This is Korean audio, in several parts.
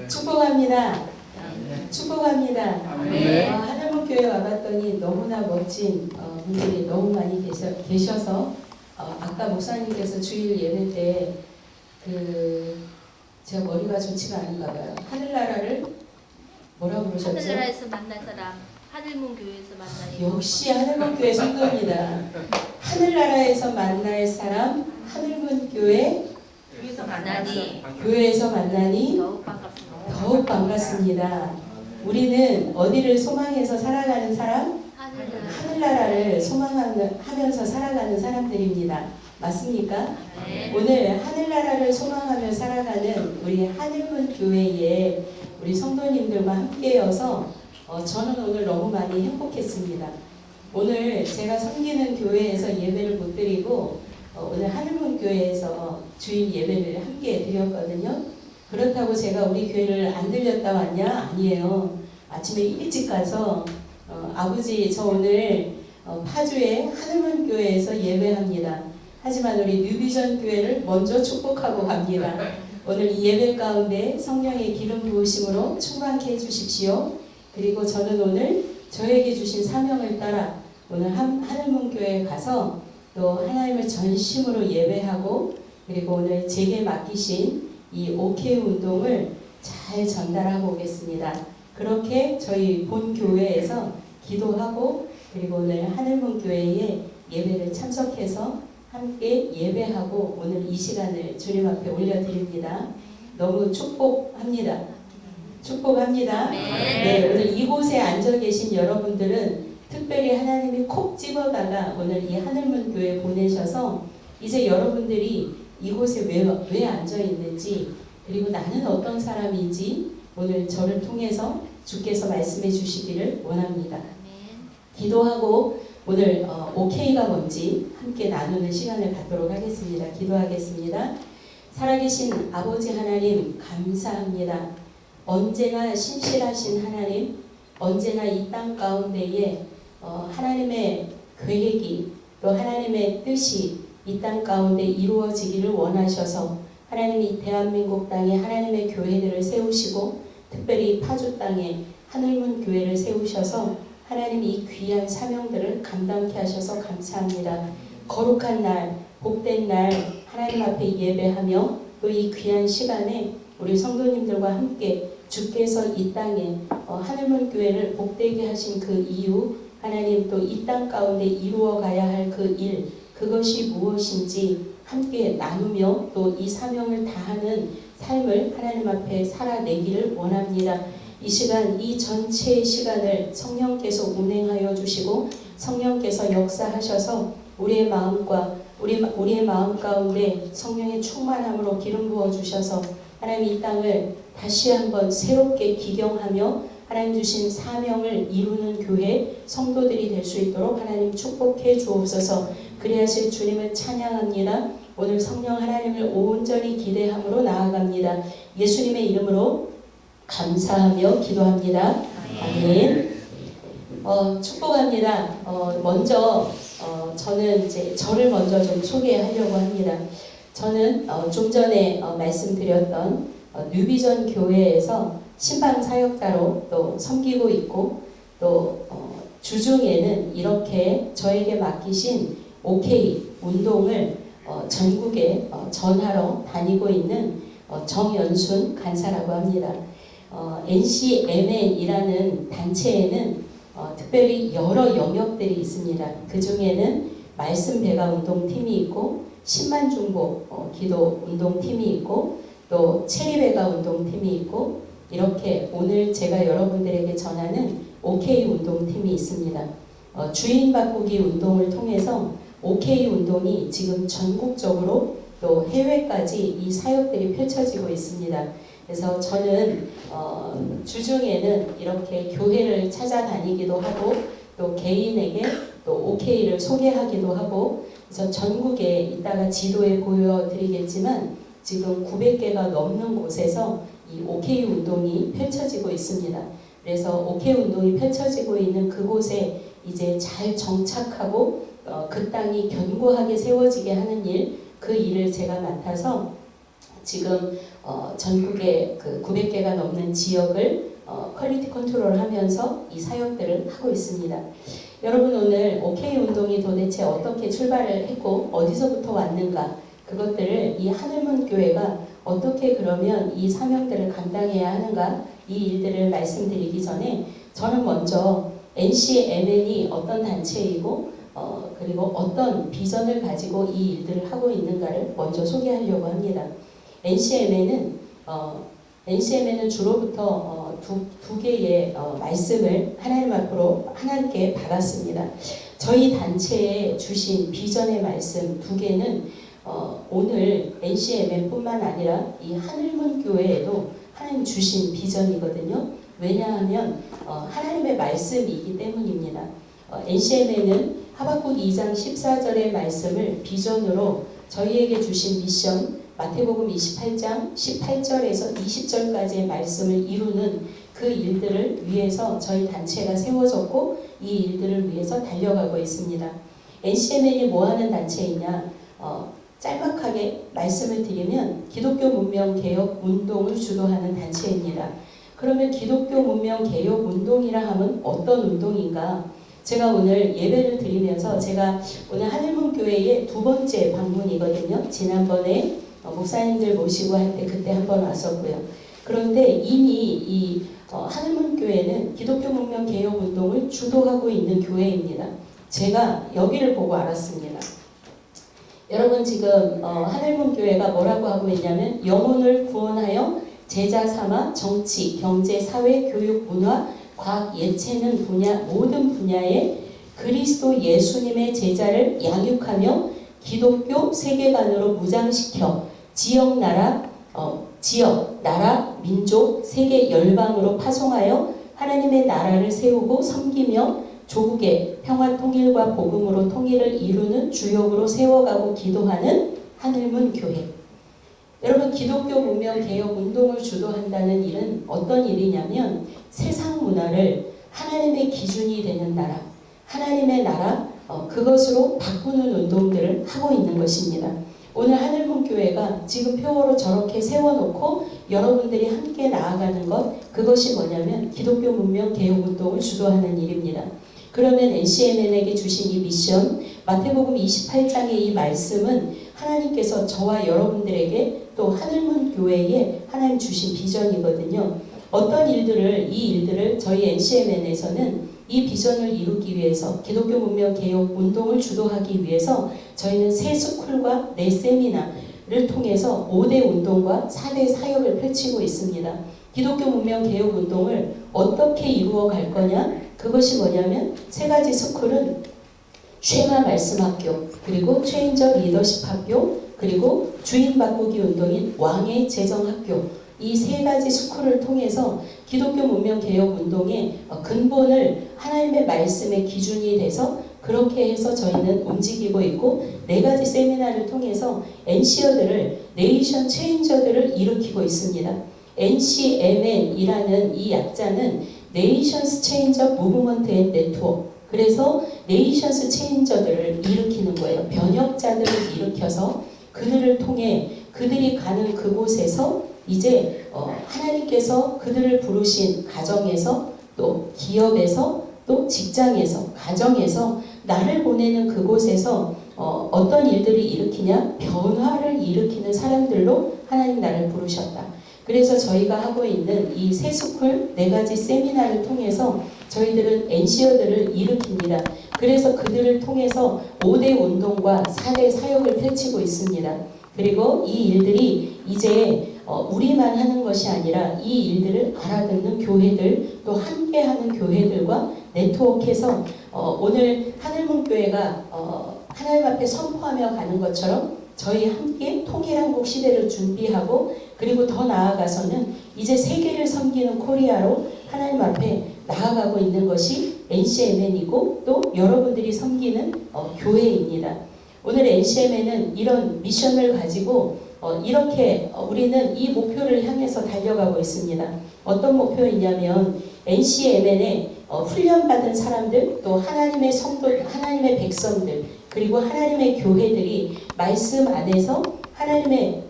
축복합니다. 축복합니다. 아멘. 하늘문교회 와봤더니 너무나 멋진 분들이 너무 많이 계셔서 아까 목사님께서 주일 예배 때 제가 머리가 좋지가 않은가 봐요. 하늘나라를 뭐라고 그러셨죠? 하늘나라에서 만난 사람, 하늘문교회에서 만나니. 역시 하늘문교회 성도입니다. 하늘나라에서 만날 사람, 하늘문교회 교회에서 만나니 더욱 반갑습니다. 더욱 반갑습니다. 우리는 어디를 소망해서 살아가는 사람? 하늘나라를 소망하면서 살아가는 사람들입니다. 맞습니까? 네. 오늘 하늘나라를 소망하며 살아가는 우리 하늘문 교회의 우리 성도님들과 함께여서 저는 오늘 너무 많이 행복했습니다. 오늘 제가 섬기는 교회에서 예배를 못 드리고 오늘 하늘문 교회에서 주일 예배를 함께 드렸거든요. 그렇다고 제가 우리 교회를 안 들렸다 왔냐? 아니에요. 아침에 일찍 가서 아버지 저 오늘 파주의 하늘문 교회에서 예배합니다. 하지만 우리 뉴비전 교회를 먼저 축복하고 갑니다. 오늘 이 예배 가운데 성령의 기름 부으심으로 충만케 해주십시오. 그리고 저는 오늘 저에게 주신 사명을 따라 오늘 하늘문 교회에 가서 또 하나님을 전심으로 예배하고 그리고 오늘 제게 맡기신 이 OK 운동을 잘 전달하고 오겠습니다. 그렇게 저희 본 교회에서 기도하고 그리고 오늘 하늘문 교회에 예배를 참석해서 함께 예배하고 오늘 이 시간을 주님 앞에 올려드립니다. 너무 축복합니다. 축복합니다. 네, 오늘 이곳에 앉아 계신 여러분들은 특별히 하나님이 콕 집어다가 오늘 이 하늘문 교회에 보내셔서 이제 여러분들이 이곳에 왜 앉아 있는지 그리고 나는 어떤 사람인지 오늘 저를 통해서 주께서 말씀해 주시기를 원합니다. 기도하고 오늘 OK가 뭔지 함께 나누는 시간을 갖도록 하겠습니다. 기도하겠습니다. 살아계신 아버지 하나님 감사합니다. 언제나 신실하신 하나님, 언제나 이 땅 가운데에 하나님의 계획이 또 하나님의 뜻이 이 땅 가운데 이루어지기를 원하셔서 하나님이 이 대한민국 땅에 하나님의 교회들을 세우시고 특별히 파주 땅에 하늘문 교회를 세우셔서 하나님이 이 귀한 사명들을 감당케 하셔서 감사합니다. 거룩한 날, 복된 날 하나님 앞에 예배하며 또 이 귀한 시간에 우리 성도님들과 함께 주께서 이 땅에 하늘문 교회를 복되게 하신 그 이유 하나님 또 이 땅 가운데 이루어 가야 할 그 일 그것이 무엇인지 함께 나누며 또 이 사명을 다하는 삶을 하나님 앞에 살아내기를 원합니다. 이 시간 이 전체의 시간을 성령께서 운행하여 주시고 성령께서 역사하셔서 우리의 마음과 우리의 마음 가운데 성령의 충만함으로 기름 부어 주셔서 하나님 이 땅을 다시 한번 새롭게 기경하며 하나님 주신 사명을 이루는 교회 성도들이 될 수 있도록 하나님 축복해 주옵소서. 그리하실 주님을 찬양합니다. 오늘 성령 하나님을 온전히 기대함으로 나아갑니다. 예수님의 이름으로 감사하며 기도합니다. 아멘. 축복합니다. 먼저 저는 이제 저를 먼저 좀 소개하려고 합니다. 저는 좀 전에 말씀드렸던 뉴비전 교회에서 신방 사역자로 또 섬기고 있고 또 주중에는 이렇게 저에게 맡기신 OK 운동을 전국에 전하러 다니고 있는 정연순 간사라고 합니다. NCMN이라는 단체에는 특별히 여러 영역들이 있습니다. 그 중에는 말씀 배가 운동팀이 있고 10만 중보 기도 운동팀이 있고 또 체리 배가 운동팀이 있고 이렇게 오늘 제가 여러분들에게 전하는 OK 운동팀이 있습니다. 주인 바꾸기 운동을 통해서 OK 운동이 지금 전국적으로 또 해외까지 이 사역들이 펼쳐지고 있습니다. 그래서 저는 주중에는 이렇게 교회를 찾아다니기도 하고 또 개인에게 또 OK를 소개하기도 하고 그래서 전국에 이따가 지도에 보여드리겠지만 지금 900개가 넘는 곳에서 이 OK 운동이 펼쳐지고 있습니다. 그래서 OK 운동이 펼쳐지고 있는 그곳에 이제 잘 정착하고 그 땅이 견고하게 세워지게 하는 일, 그 일을 제가 맡아서 지금 전국에 그 900개가 넘는 지역을 퀄리티 컨트롤을 하면서 이 사역들을 하고 있습니다. 여러분 오늘 OK 운동이 도대체 어떻게 출발을 했고 어디서부터 왔는가 그것들을 이 하늘문 교회가 어떻게 그러면 이 사명들을 감당해야 하는가 이 일들을 말씀드리기 전에 저는 먼저 NCMN이 어떤 단체이고 그리고 어떤 비전을 가지고 이 일들을 하고 있는가를 먼저 소개하려고 합니다. NCMN은 주로부터 두 개의 말씀을 하나님 앞으로 하나님께 받았습니다. 저희 단체에 주신 비전의 말씀 두 개는 오늘 NCMN뿐만 아니라 이 하늘문 교회에도 하나님 주신 비전이거든요. 왜냐하면 하나님의 말씀이기 때문입니다. NCMN은 하박국 2장 14절의 말씀을 비전으로 저희에게 주신 미션 마태복음 28장 18절에서 20절까지의 말씀을 이루는 그 일들을 위해서 저희 단체가 세워졌고 이 일들을 위해서 달려가고 있습니다. NCMN이 뭐하는 단체이냐 짤막하게 말씀을 드리면 기독교 문명 개혁 운동을 주도하는 단체입니다. 그러면 기독교 문명 개혁 운동이라 하면 어떤 운동인가? 제가 오늘 예배를 드리면서 제가 오늘 하늘문 교회의 두 번째 방문이거든요. 지난번에 목사님들 모시고 할 때 그때 한번 왔었고요. 그런데 이미 이 하늘문 교회는 기독교 문명 개혁 운동을 주도하고 있는 교회입니다. 제가 여기를 보고 알았습니다. 여러분 지금 하늘문 교회가 뭐라고 하고 있냐면 영혼을 구원하여 제자 삼아 정치, 경제, 사회, 교육, 문화, 과학, 예체능 분야 모든 분야에 그리스도 예수님의 제자를 양육하며 기독교 세계관으로 무장시켜 지역, 나라, 민족, 세계 열방으로 파송하여 하나님의 나라를 세우고 섬기며 조국의 평화 통일과 복음으로 통일을 이루는 주역으로 세워가고 기도하는 하늘문 교회. 여러분 기독교 문명 개혁 운동을 주도한다는 일은 어떤 일이냐면 세상 문화를 하나님의 기준이 되는 나라, 하나님의 나라 그것으로 바꾸는 운동들을 하고 있는 것입니다. 오늘 하늘문 교회가 지금 표어로 저렇게 세워놓고 여러분들이 함께 나아가는 것 그것이 뭐냐면 기독교 문명 개혁 운동을 주도하는 일입니다. 그러면 NCMN에게 주신 이 미션 마태복음 28장의 이 말씀은 하나님께서 저와 여러분들에게 또 하늘문 교회에 하나님 주신 비전이거든요. 어떤 일들을 이 일들을 저희 NCMN에서는 이 비전을 이루기 위해서 기독교 문명 개혁 운동을 주도하기 위해서 저희는 세 스쿨과 네 세미나를 통해서 5대 운동과 4대 사역을 펼치고 있습니다. 기독교 문명 개혁 운동을 어떻게 이루어 갈 거냐? 그것이 뭐냐면 세 가지 스쿨은 쉐마 말씀 학교, 그리고 체인저 리더십 학교, 그리고 주인 바꾸기 운동인 왕의 재정 학교 이 세 가지 스쿨을 통해서 기독교 문명 개혁 운동의 근본을 하나님의 말씀의 기준이 돼서 그렇게 해서 저희는 움직이고 있고 네 가지 세미나를 통해서 NC어들을 네이션 체인저들을 일으키고 있습니다. NCMN이라는 이 약자는 네이션스 체인저 무브먼트 앤 네트워크 그래서 네이션스 체인저들을 일으키는 거예요. 변혁자들을 일으켜서 그들을 통해 그들이 가는 그곳에서 이제 하나님께서 그들을 부르신 가정에서 또 기업에서 또 직장에서 가정에서 나를 보내는 그곳에서 어떤 일들을 일으키냐 변화를 일으키는 사람들로 하나님 나를 부르셨다. 그래서 저희가 하고 있는 이 세 스쿨 네 가지 세미나를 통해서 저희들은 NC어들을 일으킵니다. 그래서 그들을 통해서 5대 운동과 4대 사역을 펼치고 있습니다. 그리고 이 일들이 이제 우리만 하는 것이 아니라 이 일들을 알아듣는 교회들 또 함께하는 교회들과 네트워크해서 오늘 하늘문 교회가 하나님 앞에 선포하며 가는 것처럼 저희 함께 통일한국 시대를 준비하고 그리고 더 나아가서는 이제 세계를 섬기는 코리아로 하나님 앞에 나아가고 있는 것이 NCMN이고 또 여러분들이 섬기는 교회입니다. 오늘 NCMN은 이런 미션을 가지고 이렇게 우리는 이 목표를 향해서 달려가고 있습니다. 어떤 목표이냐면 NCMN에 훈련받은 사람들 또 하나님의 성도, 하나님의 백성들 그리고 하나님의 교회들이 말씀 안에서 하나님의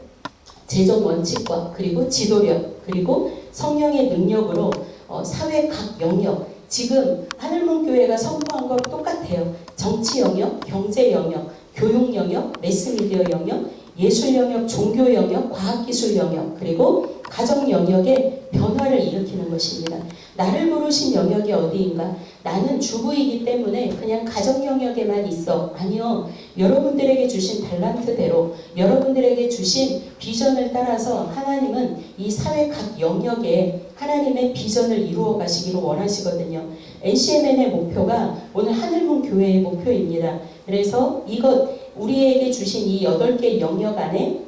재정 원칙과 그리고 지도력 그리고 성령의 능력으로 사회 각 영역 지금 하늘문교회가 선포한 것 똑같아요. 정치 영역, 경제 영역, 교육 영역, 매스미디어 영역, 예술 영역, 종교 영역, 과학기술 영역 그리고 가정 영역에 변화를 일으키는 것입니다. 나를 부르신 영역이 어디인가? 나는 주부이기 때문에 그냥 가정 영역에만 있어. 아니요. 여러분들에게 주신 달란트대로 여러분들에게 주신 비전을 따라서 하나님은 이 사회 각 영역에 하나님의 비전을 이루어 가시기를 원하시거든요. NCMN의 목표가 오늘 하늘문 교회의 목표입니다. 그래서 이것 우리에게 주신 이 8개 영역 안에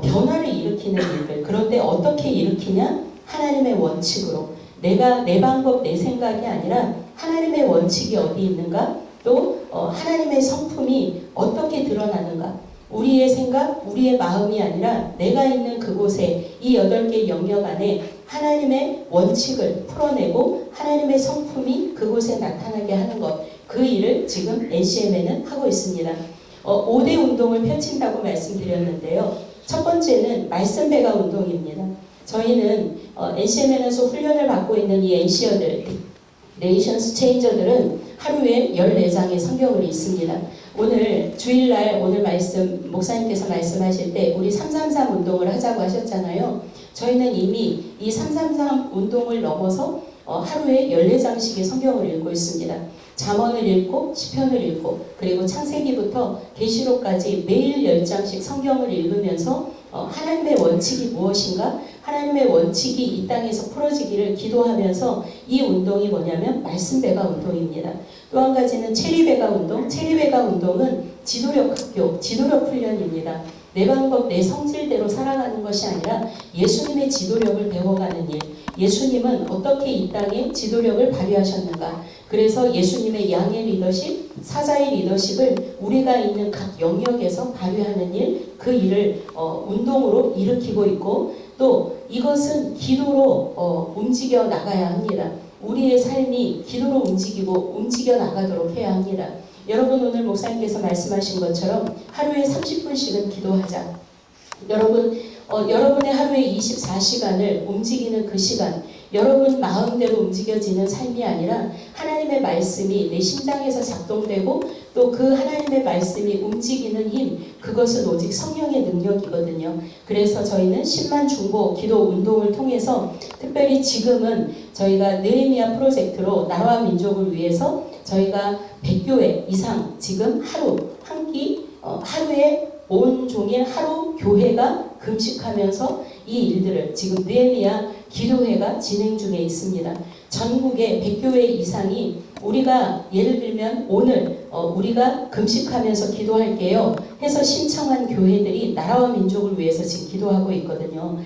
변화를 일으키는 일들. 그런데 어떻게 일으키냐? 하나님의 원칙으로. 내가 내 방법 내 생각이 아니라 하나님의 원칙이 어디 있는가? 또 하나님의 성품이 어떻게 드러나는가? 우리의 생각, 우리의 마음이 아니라 내가 있는 그곳에 이 8개 영역 안에 하나님의 원칙을 풀어내고 하나님의 성품이 그곳에 나타나게 하는 것. 그 일을 지금 NCM에는 하고 있습니다. 5대 운동을 펼친다고 말씀드렸는데요. 첫 번째는 말씀 배가 운동입니다. 저희는 NCM에서 훈련을 받고 있는 이 NC어들, 네이션스 체인저들은 하루에 14장의 성경을 읽습니다. 오늘 주일날 오늘 말씀 목사님께서 말씀하실 때 우리 333 운동을 하자고 하셨잖아요. 저희는 이미 이 333 운동을 넘어서 하루에 14장씩의 성경을 읽고 있습니다. 잠언을 읽고 시편을 읽고 그리고 창세기부터 계시록까지 매일 10장씩 성경을 읽으면서 하나님의 원칙이 무엇인가? 하나님의 원칙이 이 땅에서 풀어지기를 기도하면서 이 운동이 뭐냐면 말씀 배가 운동입니다. 또 한 가지는 체리 배가 운동. 체리 배가 운동은 지도력 학교, 지도력 훈련입니다. 내 방법, 내 성질대로 살아가는 것이 아니라 예수님의 지도력을 배워가는 일. 예수님은 어떻게 이 땅에 지도력을 발휘하셨는가? 그래서 예수님의 양의 리더십, 사자의 리더십을 우리가 있는 각 영역에서 발휘하는 일, 그 일을 운동으로 일으키고 있고 또 이것은 기도로 움직여 나가야 합니다. 우리의 삶이 기도로 움직여 나가도록 해야 합니다. 여러분 오늘 목사님께서 말씀하신 것처럼 하루에 30분씩은 기도하자. 여러분의 하루에 24시간을 움직이는 그 시간, 여러분 마음대로 움직여지는 삶이 아니라 하나님의 말씀이 내 심장에서 작동되고 또 그 하나님의 말씀이 움직이는 힘, 그것은 오직 성령의 능력이거든요. 그래서 저희는 10만 중보 기도 운동을 통해서 특별히 지금은 저희가 느헤미야 프로젝트로 나라와 민족을 위해서 저희가 100교회 이상 지금 하루에 온종일 하루 교회가 금식하면서 이 일들을 지금 느헤미야 기도회가 진행 중에 있습니다. 전국의 100교회 이상이 우리가 예를 들면 오늘 우리가 금식하면서 기도할게요 해서 신청한 교회들이 나라와 민족을 위해서 지금 기도하고 있거든요.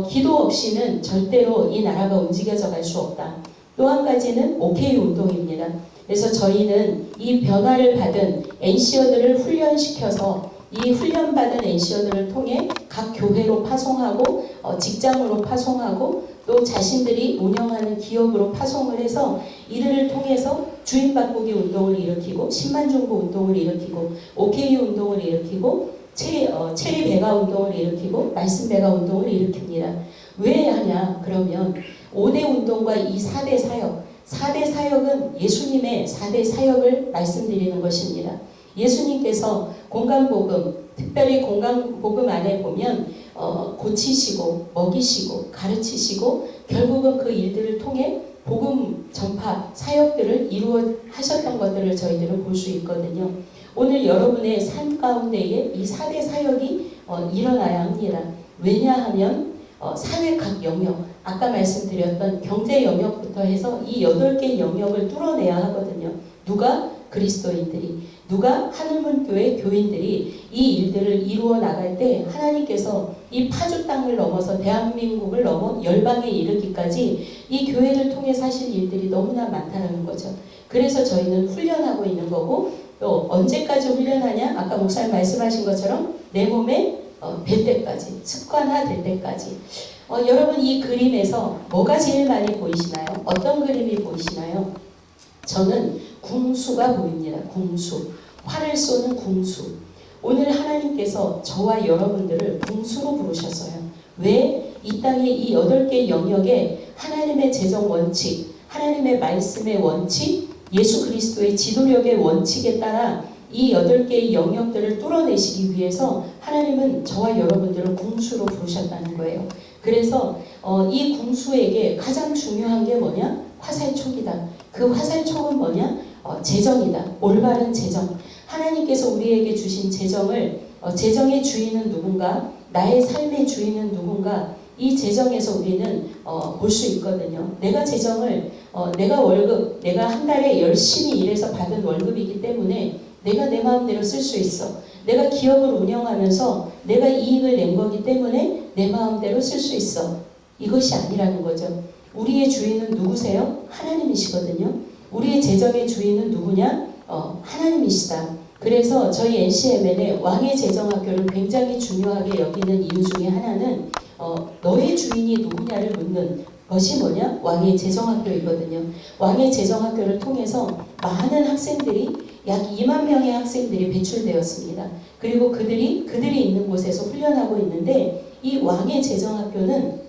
기도 없이는 절대로 이 나라가 움직여져 갈 수 없다. 또 한 가지는 OK 운동입니다. 그래서 저희는 이 변화를 받은 NC어들을 훈련시켜서 이 훈련받은 NC어들을 통해 각 교회로 파송하고 직장으로 파송하고 또 자신들이 운영하는 기업으로 파송을 해서 이들을 통해서 주인 바꾸기 운동을 일으키고 10만 중보 운동을 일으키고 OK 운동을 일으키고 체리 배가 운동을 일으키고 말씀 배가 운동을 일으킵니다. 왜 하냐? 그러면 5대 운동과 이 4대 사역, 4대 사역은 예수님의 4대 사역을 말씀드리는 것입니다. 예수님께서 공간복음, 특별히 공간복음 안에 보면 고치시고 먹이시고 가르치시고 결국은 그 일들을 통해 복음 전파 사역들을 이루어 하셨던 것들을 저희들은 볼 수 있거든요. 오늘 여러분의 삶 가운데에 이 4대 사역이 일어나야 합니다. 왜냐하면 사회 각 영역, 아까 말씀드렸던 경제 영역부터 해서 이 8개 영역을 뚫어내야 하거든요. 누가? 그리스도인들이, 누가? 하늘문교회 교인들이 이 일들을 이루어 나갈 때 하나님께서 이 파주 땅을 넘어서 대한민국을 넘어 열방에 이르기까지 이 교회를 통해 사실 일들이 너무나 많다는 거죠. 그래서 저희는 훈련하고 있는 거고 또 언제까지 훈련하냐? 아까 목사님 말씀하신 것처럼 내 몸에 뵐 때까지, 습관화될 때까지. 여러분 이 그림에서 뭐가 제일 많이 보이시나요? 어떤 그림이 보이시나요? 저는 궁수가 보입니다. 궁수. 활을 쏘는 궁수. 오늘 하나님께서 저와 여러분들을 궁수로 부르셨어요. 왜? 이 땅의 이 8개 영역에 하나님의 재정 원칙, 하나님의 말씀의 원칙, 예수 그리스도의 지도력의 원칙에 따라 이 8개의 영역들을 뚫어내시기 위해서 하나님은 저와 여러분들을 궁수로 부르셨다는 거예요. 그래서 이 궁수에게 가장 중요한 게 뭐냐? 화살촉이다. 그 화살촉은 뭐냐? 재정이다. 올바른 재정. 하나님께서 우리에게 주신 재정을 재정의 주인은 누군가? 나의 삶의 주인은 누군가? 이 재정에서 우리는 볼 수 있거든요. 내가 재정을 내가 월급, 내가 한 달에 열심히 일해서 받은 월급이기 때문에 내가 내 마음대로 쓸 수 있어. 내가 기업을 운영하면서 내가 이익을 낸 거기 때문에 내 마음대로 쓸 수 있어. 이것이 아니라는 거죠. 우리의 주인은 누구세요? 하나님이시거든요. 우리의 재정의 주인은 누구냐? 하나님이시다. 그래서 저희 NCMN의 왕의 재정학교를 굉장히 중요하게 여기는 이유 중에 하나는 너의 주인이 누구냐를 묻는 것이 뭐냐? 왕의 재정학교이거든요. 왕의 재정학교를 통해서 많은 학생들이 약 2만 명의 학생들이 배출되었습니다. 그리고 그들이 있는 곳에서 훈련하고 있는데 이 왕의 재정학교는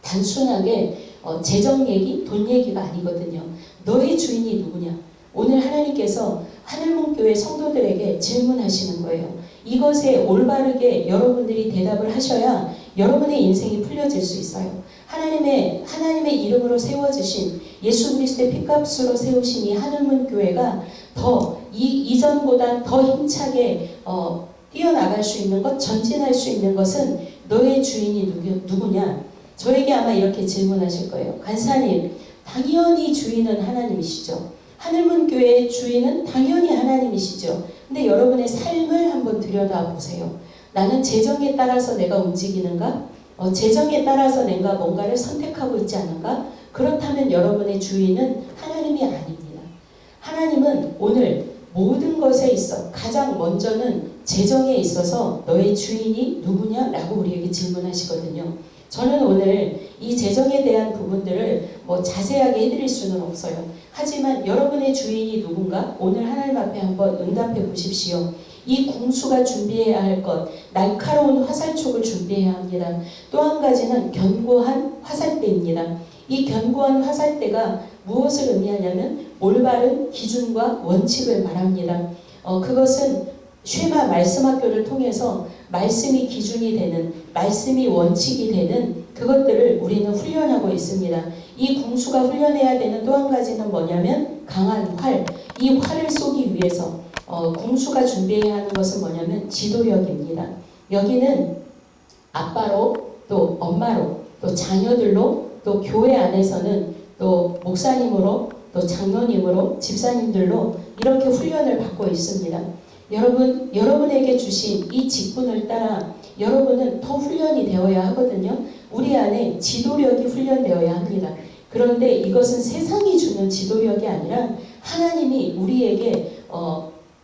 단순하게 재정 얘기, 돈 얘기가 아니거든요. 너의 주인이 누구냐? 오늘 하나님께서 하늘문교회 성도들에게 질문하시는 거예요. 이것에 올바르게 여러분들이 대답을 하셔야 여러분의 인생이 풀려질 수 있어요. 하나님의 이름으로 세워주신 예수 그리스도의 피값으로 세우신 이 하늘문교회가 더 이전보다 더 힘차게 뛰어나갈 수 있는 것, 전진할 수 있는 것은 너의 주인이 누구냐? 저에게 아마 이렇게 질문하실 거예요. 간사님, 당연히 주인은 하나님이시죠. 하늘문교회의 주인은 당연히 하나님이시죠. 근데 여러분의 삶을 한번 들여다보세요. 나는 재정에 따라서 내가 움직이는가? 재정에 따라서 내가 뭔가를 선택하고 있지 않은가? 그렇다면 여러분의 주인은 하나님이 아닙니다. 하나님은 오늘 모든 것에 있어 가장 먼저는 재정에 있어서 너의 주인이 누구냐라고 우리에게 질문하시거든요. 저는 오늘 이 재정에 대한 부분들을 자세하게 해드릴 수는 없어요. 하지만 여러분의 주인이 누군가 오늘 하나님 앞에 한번 응답해 보십시오. 이 궁수가 준비해야 할 것, 날카로운 화살촉을 준비해야 합니다. 또 한 가지는 견고한 화살대입니다. 이 견고한 화살대가 무엇을 의미하냐면 올바른 기준과 원칙을 말합니다. 그것은 쉐마 말씀학교를 통해서 말씀이 기준이 되는, 말씀이 원칙이 되는 그것들을 우리는 훈련하고 있습니다. 이 궁수가 훈련해야 되는 또 한 가지는 뭐냐면 강한 활. 이 활을 쏘기 위해서 궁수가 준비해야 하는 것은 뭐냐면 지도력입니다. 여기는 아빠로 또 엄마로 또 자녀들로 또 교회 안에서는 또 목사님으로 또 장로님으로 집사님들로 이렇게 훈련을 받고 있습니다. 여러분에게 주신 이 직분을 따라 여러분은 더 훈련이 되어야 하거든요. 우리 안에 지도력이 훈련되어야 합니다. 그런데 이것은 세상이 주는 지도력이 아니라 하나님이 우리에게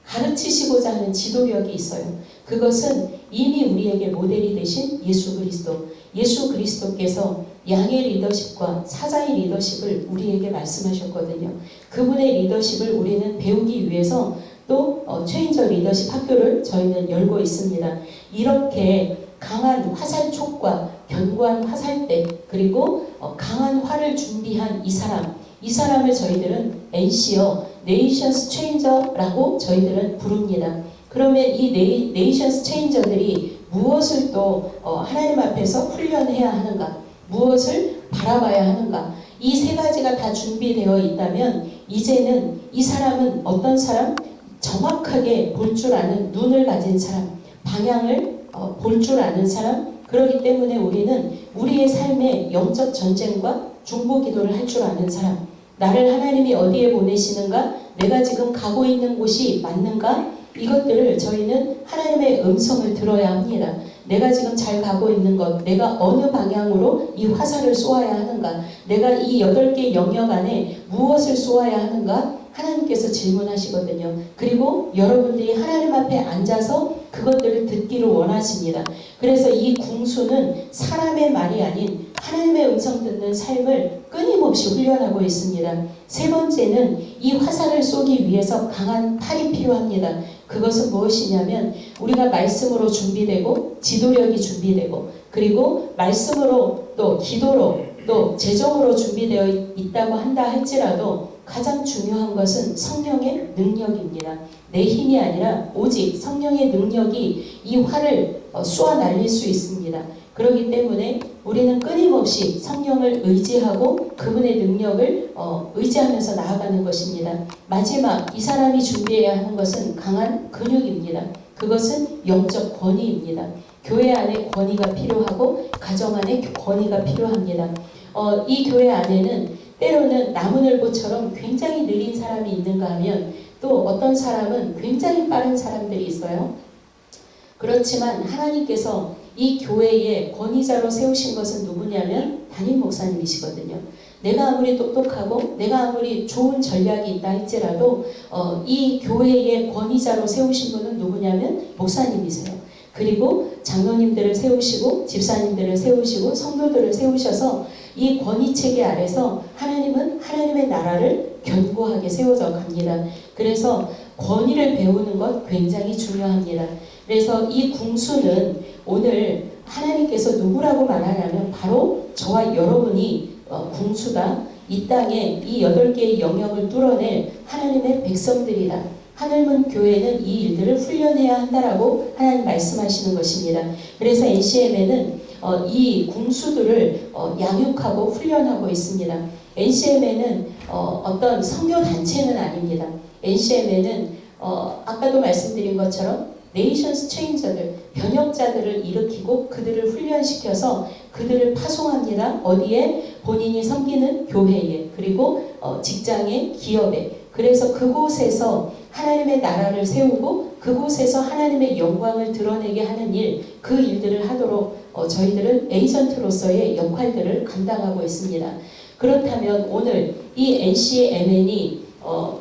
가르치시고자 하는 지도력이 있어요. 그것은 이미 우리에게 모델이 되신 예수 그리스도께서 양의 리더십과 사자의 리더십을 우리에게 말씀하셨거든요. 그분의 리더십을 우리는 배우기 위해서 또 체인저 리더십 학교를 저희는 열고 있습니다. 이렇게 강한 화살촉과 견고한 화살대 그리고 강한 활을 준비한 이 사람을 저희들은 NC어 네이션스 체인저라고 저희들은 부릅니다. 그러면 이 네이션스 체인저들이 무엇을 또 하나님 앞에서 훈련해야 하는가? 무엇을 바라봐야 하는가? 이 세 가지가 다 준비되어 있다면 이제는 이 사람은 어떤 사람? 정확하게 볼 줄 아는 눈을 가진 사람, 방향을 볼 줄 아는 사람. 그렇기 때문에 우리는 우리의 삶의 영적 전쟁과 중보기도를 할 줄 아는 사람, 나를 하나님이 어디에 보내시는가, 내가 지금 가고 있는 곳이 맞는가, 이것들을 저희는 하나님의 음성을 들어야 합니다. 내가 지금 잘 가고 있는 것, 내가 어느 방향으로 이 화살을 쏘아야 하는가, 내가 이 8개 영역 안에 무엇을 쏘아야 하는가, 하나님께서 질문하시거든요. 그리고 여러분들이 하나님 앞에 앉아서 그것들을 듣기를 원하십니다. 그래서 이 궁수는 사람의 말이 아닌 하나님의 음성 듣는 삶을 끊임없이 훈련하고 있습니다. 세 번째는 이 화살을 쏘기 위해서 강한 팔이 필요합니다. 그것은 무엇이냐면 우리가 말씀으로 준비되고 지도력이 준비되고 그리고 말씀으로 또 기도로 또 재정으로 준비되어 있다고 한다 할지라도 가장 중요한 것은 성령의 능력입니다. 내 힘이 아니라 오직 성령의 능력이 이 화를 쏘아 날릴 수 있습니다. 그렇기 때문에 우리는 끊임없이 성령을 의지하고 그분의 능력을 의지하면서 나아가는 것입니다. 마지막 이 사람이 준비해야 하는 것은 강한 근육입니다. 그것은 영적 권위입니다. 교회 안에 권위가 필요하고 가정 안에 권위가 필요합니다. 이 교회 안에는 때로는 나무늘보처럼 굉장히 느린 사람이 있는가 하면 또 어떤 사람은 굉장히 빠른 사람들이 있어요. 그렇지만 하나님께서 이 교회의 권위자로 세우신 것은 누구냐면 담임 목사님이시거든요. 내가 아무리 똑똑하고 내가 아무리 좋은 전략이 있다 할지라도 이 교회의 권위자로 세우신 분은 누구냐면 목사님이세요. 그리고 장로님들을 세우시고 집사님들을 세우시고 성도들을 세우셔서 이 권위체계 아래서 하나님은 하나님의 나라를 견고하게 세워져 갑니다. 그래서 권위를 배우는 것 굉장히 중요합니다. 그래서 이 궁수는 오늘 하나님께서 누구라고 말하냐면 바로 저와 여러분이 궁수다. 이 땅에 이 8개의 영역을 뚫어낼 하나님의 백성들이다. 하늘문 교회는 이 일들을 훈련해야 한다라고 하나님 말씀하시는 것입니다. 그래서 NCM에는 이 궁수들을 양육하고 훈련하고 있습니다. NCM에는 어떤 선교 단체는 아닙니다. NCM에는 아까도 말씀드린 것처럼 네이션스 체인저들, 변혁자들을 일으키고 그들을 훈련시켜서 그들을 파송합니다. 어디에? 본인이 섬기는 교회에, 그리고 직장에, 기업에. 그래서 그곳에서 하나님의 나라를 세우고 그곳에서 하나님의 영광을 드러내게 하는 일, 그 일들을 하도록 저희들은 에이전트로서의 역할들을 감당하고 있습니다. 그렇다면 오늘 이 NCMN이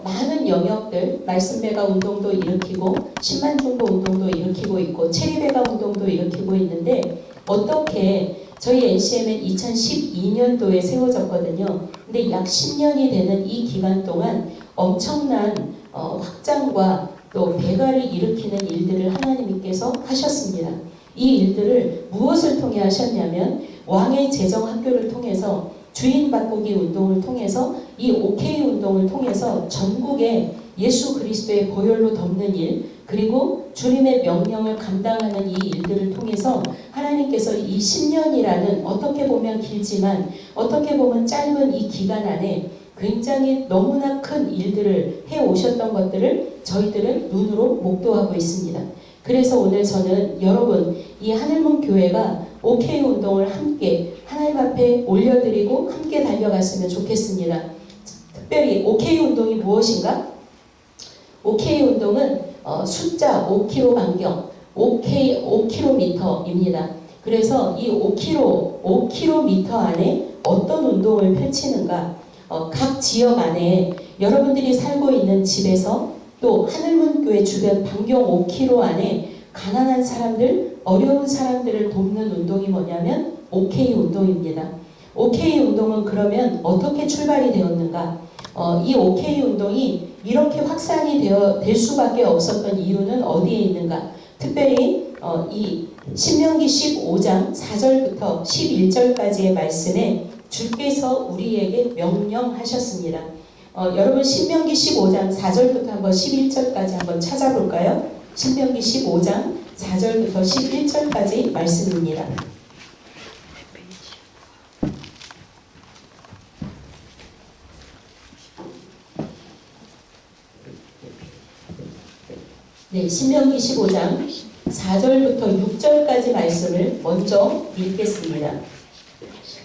많은 영역들, 말씀배가 운동도 일으키고 10만 중보 운동도 일으키고 있고 체리배가 운동도 일으키고 있는데 어떻게 저희 NCM은 2012년도에 세워졌거든요. 근데 약 10년이 되는 이 기간 동안 엄청난 확장과 또 배가를 일으키는 일들을 하나님께서 하셨습니다. 이 일들을 무엇을 통해 하셨냐면 왕의 재정 학교를 통해서 주인 바꾸기 운동을 통해서 이 OK 운동을 통해서 전국에 예수 그리스도의 보혈로 덮는 일 그리고 주님의 명령을 감당하는 이 일들을 통해서 하나님께서 이 10년이라는 어떻게 보면 길지만 어떻게 보면 짧은 이 기간 안에 굉장히 너무나 큰 일들을 해오셨던 것들을 저희들은 눈으로 목도하고 있습니다. 그래서 오늘 저는 여러분 이 하늘문 교회가 OK 운동을 함께 하나님 앞에 올려드리고 함께 달려갔으면 좋겠습니다. 특별히 OK 운동이 무엇인가? OK 운동은 숫자 5km 반경, 5km입니다. 그래서 이 5km 안에 어떤 운동을 펼치는가? 각 지역 안에 여러분들이 살고 있는 집에서 또 하늘문교회 주변 반경 5km 안에 가난한 사람들, 어려운 사람들을 돕는 운동이 뭐냐면 OK 운동입니다. OK 운동은 그러면 어떻게 출발이 되었는가? 이 OK 운동이 이렇게 확산이 될 수밖에 없었던 이유는 어디에 있는가? 특별히 이 신명기 15장 4절부터 11절까지의 말씀에 주께서 우리에게 명령하셨습니다. 여러분 신명기 15장 4절부터 한번 11절까지 한번 찾아볼까요? 신명기 15장 4절부터 11절까지 말씀입니다. 네, 신명기 15장 4절부터 6절까지 말씀을 먼저 읽겠습니다.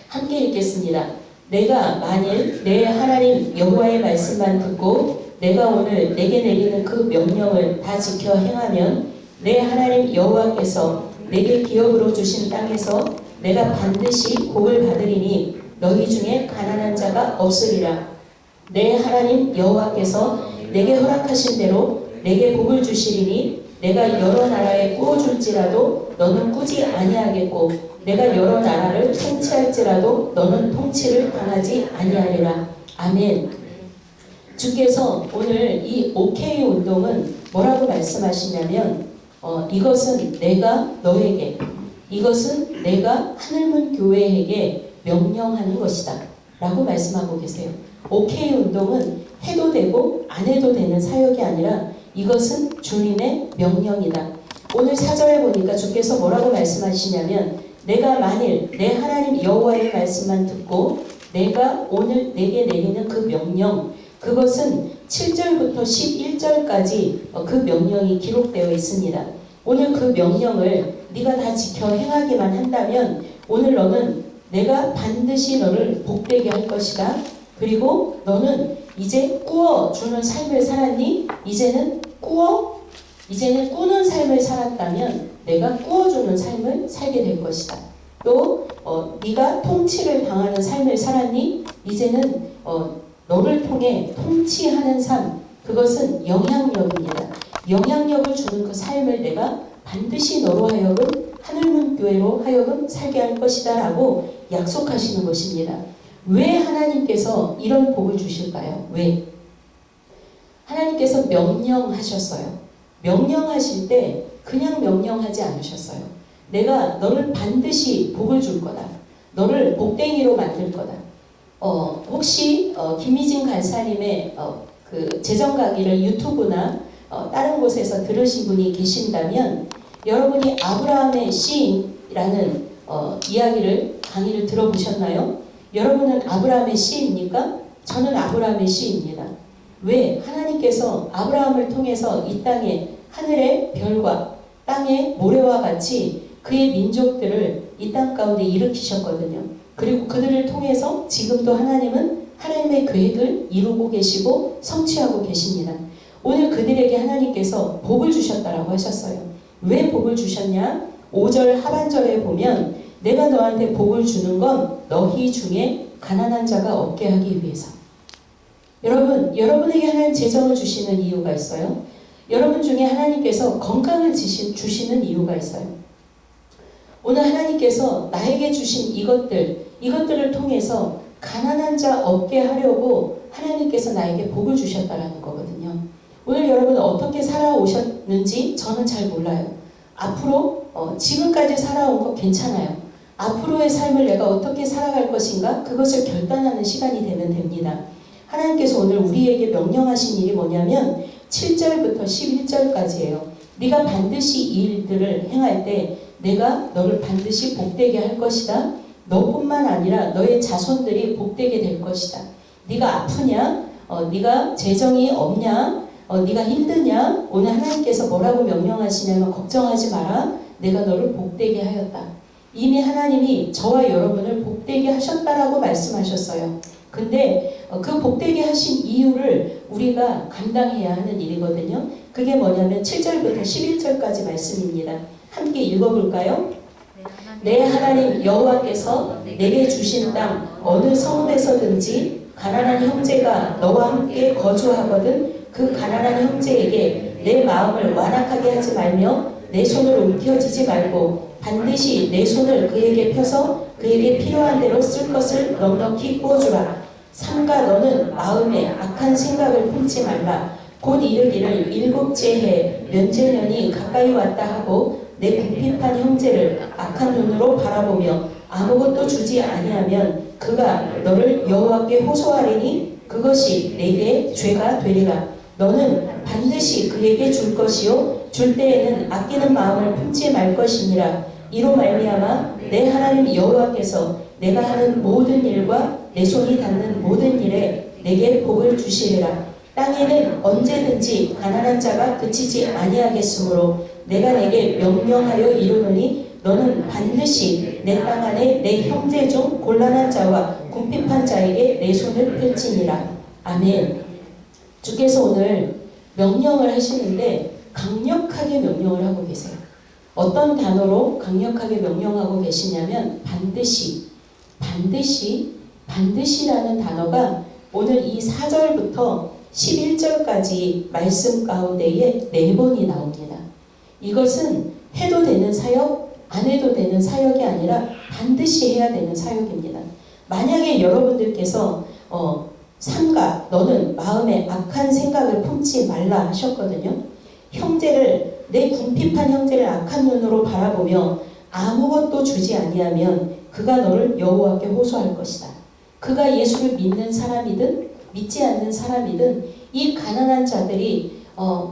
함께 읽겠습니다. 내가 만일 내 하나님 여호와의 말씀만 듣고 내가 오늘 내게 내리는 그 명령을 다 지켜 행하면 내 하나님 여호와께서 내게 기업으로 주신 땅에서 내가 반드시 복을 받으리니 너희 중에 가난한 자가 없으리라. 내 하나님 여호와께서 내게 허락하신 대로 내게 복을 주시리니 내가 여러 나라에 꾸어줄지라도 너는 꾸지 아니하겠고 내가 여러 나라를 통치할지라도 너는 통치를 당하지 아니하리라. 아멘. 주께서 오늘 이 OK 운동은 뭐라고 말씀하시냐면 이것은 내가 너에게, 이것은 내가 하늘문 교회에게 명령하는 것이다 라고 말씀하고 계세요. OK 운동은 해도 되고 안 해도 되는 사역이 아니라 이것은 주님의 명령이다. 오늘 4절에 보니까 주께서 뭐라고 말씀하시냐면 내가 만일 내 하나님 여호와의 말씀만 듣고 내가 오늘 내게 내리는 그 명령, 그것은 7절부터 11절까지 그 명령이 기록되어 있습니다. 오늘 그 명령을 네가 다 지켜 행하기만 한다면 오늘 너는 내가 반드시 너를 복되게 할 것이다. 그리고 너는 이제 꾸어주는 삶을 살았니? 이제는 꾸는 삶을 살았다면 내가 꾸어주는 삶을 살게 될 것이다. 또 네가 통치를 당하는 삶을 살았니? 이제는 너를 통해 통치하는 삶, 그것은 영향력입니다. 영향력을 주는 그 삶을 내가 반드시 너로 하여금 하늘문 교회로 하여금 살게 할 것이다 라고 약속하시는 것입니다. 왜 하나님께서 이런 복을 주실까요? 왜? 하나님께서 명령하셨어요. 명령하실 때 그냥 명령하지 않으셨어요. 내가 너를 반드시 복을 줄 거다. 너를 복댕이로 만들 거다. 혹시 김미진 간사님의 그 재정 강의를 유튜브나 다른 곳에서 들으신 분이 계신다면 여러분이 아브라함의 씨임이라는 강의를 들어보셨나요? 여러분은 아브라함의 씨입니까? 저는 아브라함의 씨입니다. 왜? 하나님께서 아브라함을 통해서 이 땅에 하늘의 별과 땅의 모래와 같이 그의 민족들을 이 땅 가운데 일으키셨거든요. 그리고 그들을 통해서 지금도 하나님은 하나님의 계획을 이루고 계시고 성취하고 계십니다. 오늘 그들에게 하나님께서 복을 주셨다라고 하셨어요. 왜 복을 주셨냐? 5절 하반절에 보면 내가 너한테 복을 주는 건 너희 중에 가난한 자가 없게 하기 위해서. 여러분에게 하나님 재정을 주시는 이유가 있어요. 여러분 중에 하나님께서 건강을 주시는 이유가 있어요. 오늘 하나님께서 나에게 주신 이것들을 통해서 가난한 자 없게 하려고 하나님께서 나에게 복을 주셨다라는 거거든요. 오늘 여러분 어떻게 살아오셨는지 저는 잘 몰라요. 앞으로 지금까지 살아온 거 괜찮아요. 앞으로의 삶을 내가 어떻게 살아갈 것인가 그것을 결단하는 시간이 되면 됩니다. 하나님께서 오늘 우리에게 명령하신 일이 뭐냐면 7절부터 11절까지예요. 네가 반드시 이 일들을 행할 때 내가 너를 반드시 복되게 할 것이다. 너뿐만 아니라 너의 자손들이 복되게 될 것이다. 네가 아프냐? 네가 재정이 없냐? 네가 힘드냐? 오늘 하나님께서 뭐라고 명령하시냐면 걱정하지 마라. 내가 너를 복되게 하였다. 이미 하나님이 저와 여러분을 복되게 하셨다라고 말씀하셨어요. 근데 그 복되게 하신 이유를 우리가 감당해야 하는 일이거든요. 그게 뭐냐면 7절부터 11절까지 말씀입니다. 함께 읽어볼까요? 내 하나님 여호와께서 내게 주신 땅 어느 성읍에서든지 가난한 형제가 너와 함께 거주하거든 그 가난한 형제에게 내 마음을 완악하게 하지 말며 내 손을 움켜쥐지 말고 반드시 내 손을 그에게 펴서 그에게 필요한 대로 쓸 것을 넉넉히 부어주라. 삼가 너는 마음에 악한 생각을 품지 말라. 곧 이르기를 일곱째 해 면제년이 가까이 왔다 하고 내 궁핍한 형제를 악한 눈으로 바라보며 아무것도 주지 아니하면 그가 너를 여호와께 호소하리니 그것이 내게 죄가 되리라. 너는 반드시 그에게 줄 것이요 줄 때에는 아끼는 마음을 품지 말 것이니라. 이로 말미암아 내 하나님 여호와께서 내가 하는 모든 일과 내 손이 닿는 모든 일에 내게 복을 주시리라. 땅에는 언제든지 가난한 자가 그치지 아니하겠으므로 내가 내게 명령하여 이르노니 너는 반드시 내 땅 안에 내 형제 중 곤란한 자와 궁핍한 자에게 내 손을 펼치니라. 아멘. 주께서 오늘 명령을 하시는데 강력하게 명령을 하고 계세요. 어떤 단어로 강력하게 명령하고 계시냐면 반드시라는 단어가 오늘 이 4절부터 11절까지 말씀 가운데에 4번이 나옵니다. 이것은 해도 되는 사역, 안 해도 되는 사역이 아니라 반드시 해야 되는 사역입니다. 만약에 여러분들께서 삼가 너는 마음에 악한 생각을 품지 말라 하셨거든요. 형제를 내 궁핍한 형제를 악한 눈으로 바라보며 아무것도 주지 아니하면 그가 너를 여호와께 호소할 것이다. 그가 예수를 믿는 사람이든 믿지 않는 사람이든 이 가난한 자들이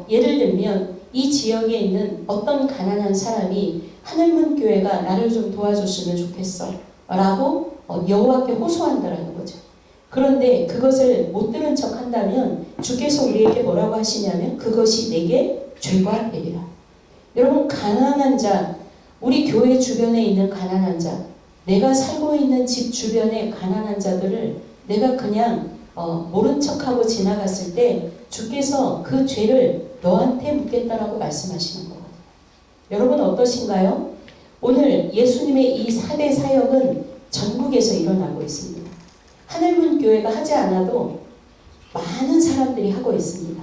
예를 들면 이 지역에 있는 어떤 가난한 사람이 하늘문 교회가 나를 좀 도와줬으면 좋겠어 라고 여호와께 호소한다라는 거죠. 그런데 그것을 못 들은 척 한다면 주께서 우리에게 뭐라고 하시냐면 그것이 내게 죄가 되리라. 여러분, 가난한 자, 우리 교회 주변에 있는 가난한 자, 내가 살고 있는 집 주변의 가난한 자들을 내가 그냥 모른 척하고 지나갔을 때 주께서 그 죄를 너한테 묻겠다라고 말씀하시는 거거든요. 여러분 어떠신가요? 오늘 예수님의 이 4대 사역은 전국에서 일어나고 있습니다. 하늘문 교회가 하지 않아도 많은 사람들이 하고 있습니다.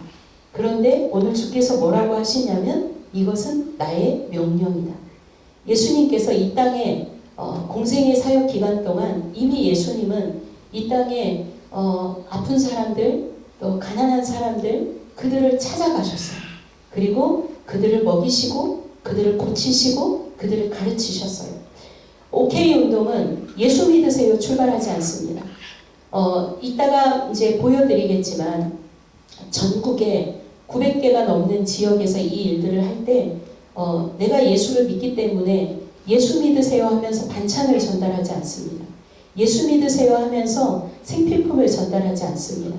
그런데 오늘 주께서 뭐라고 하시냐면 이것은 나의 명령이다. 예수님께서 이 땅에 공생의 사역 기간 동안 이미 예수님은 이 땅에 아픈 사람들, 또 가난한 사람들, 그들을 찾아가셨어요. 그리고 그들을 먹이시고 그들을 고치시고 그들을 가르치셨어요. OK 운동은 예수 믿으세요 출발하지 않습니다. 이따가 이제 보여드리겠지만 전국에 900개가 넘는 지역에서 이 일들을 할 때 내가 예수를 믿기 때문에 예수 믿으세요 하면서 반찬을 전달하지 않습니다. 예수 믿으세요 하면서 생필품을 전달하지 않습니다.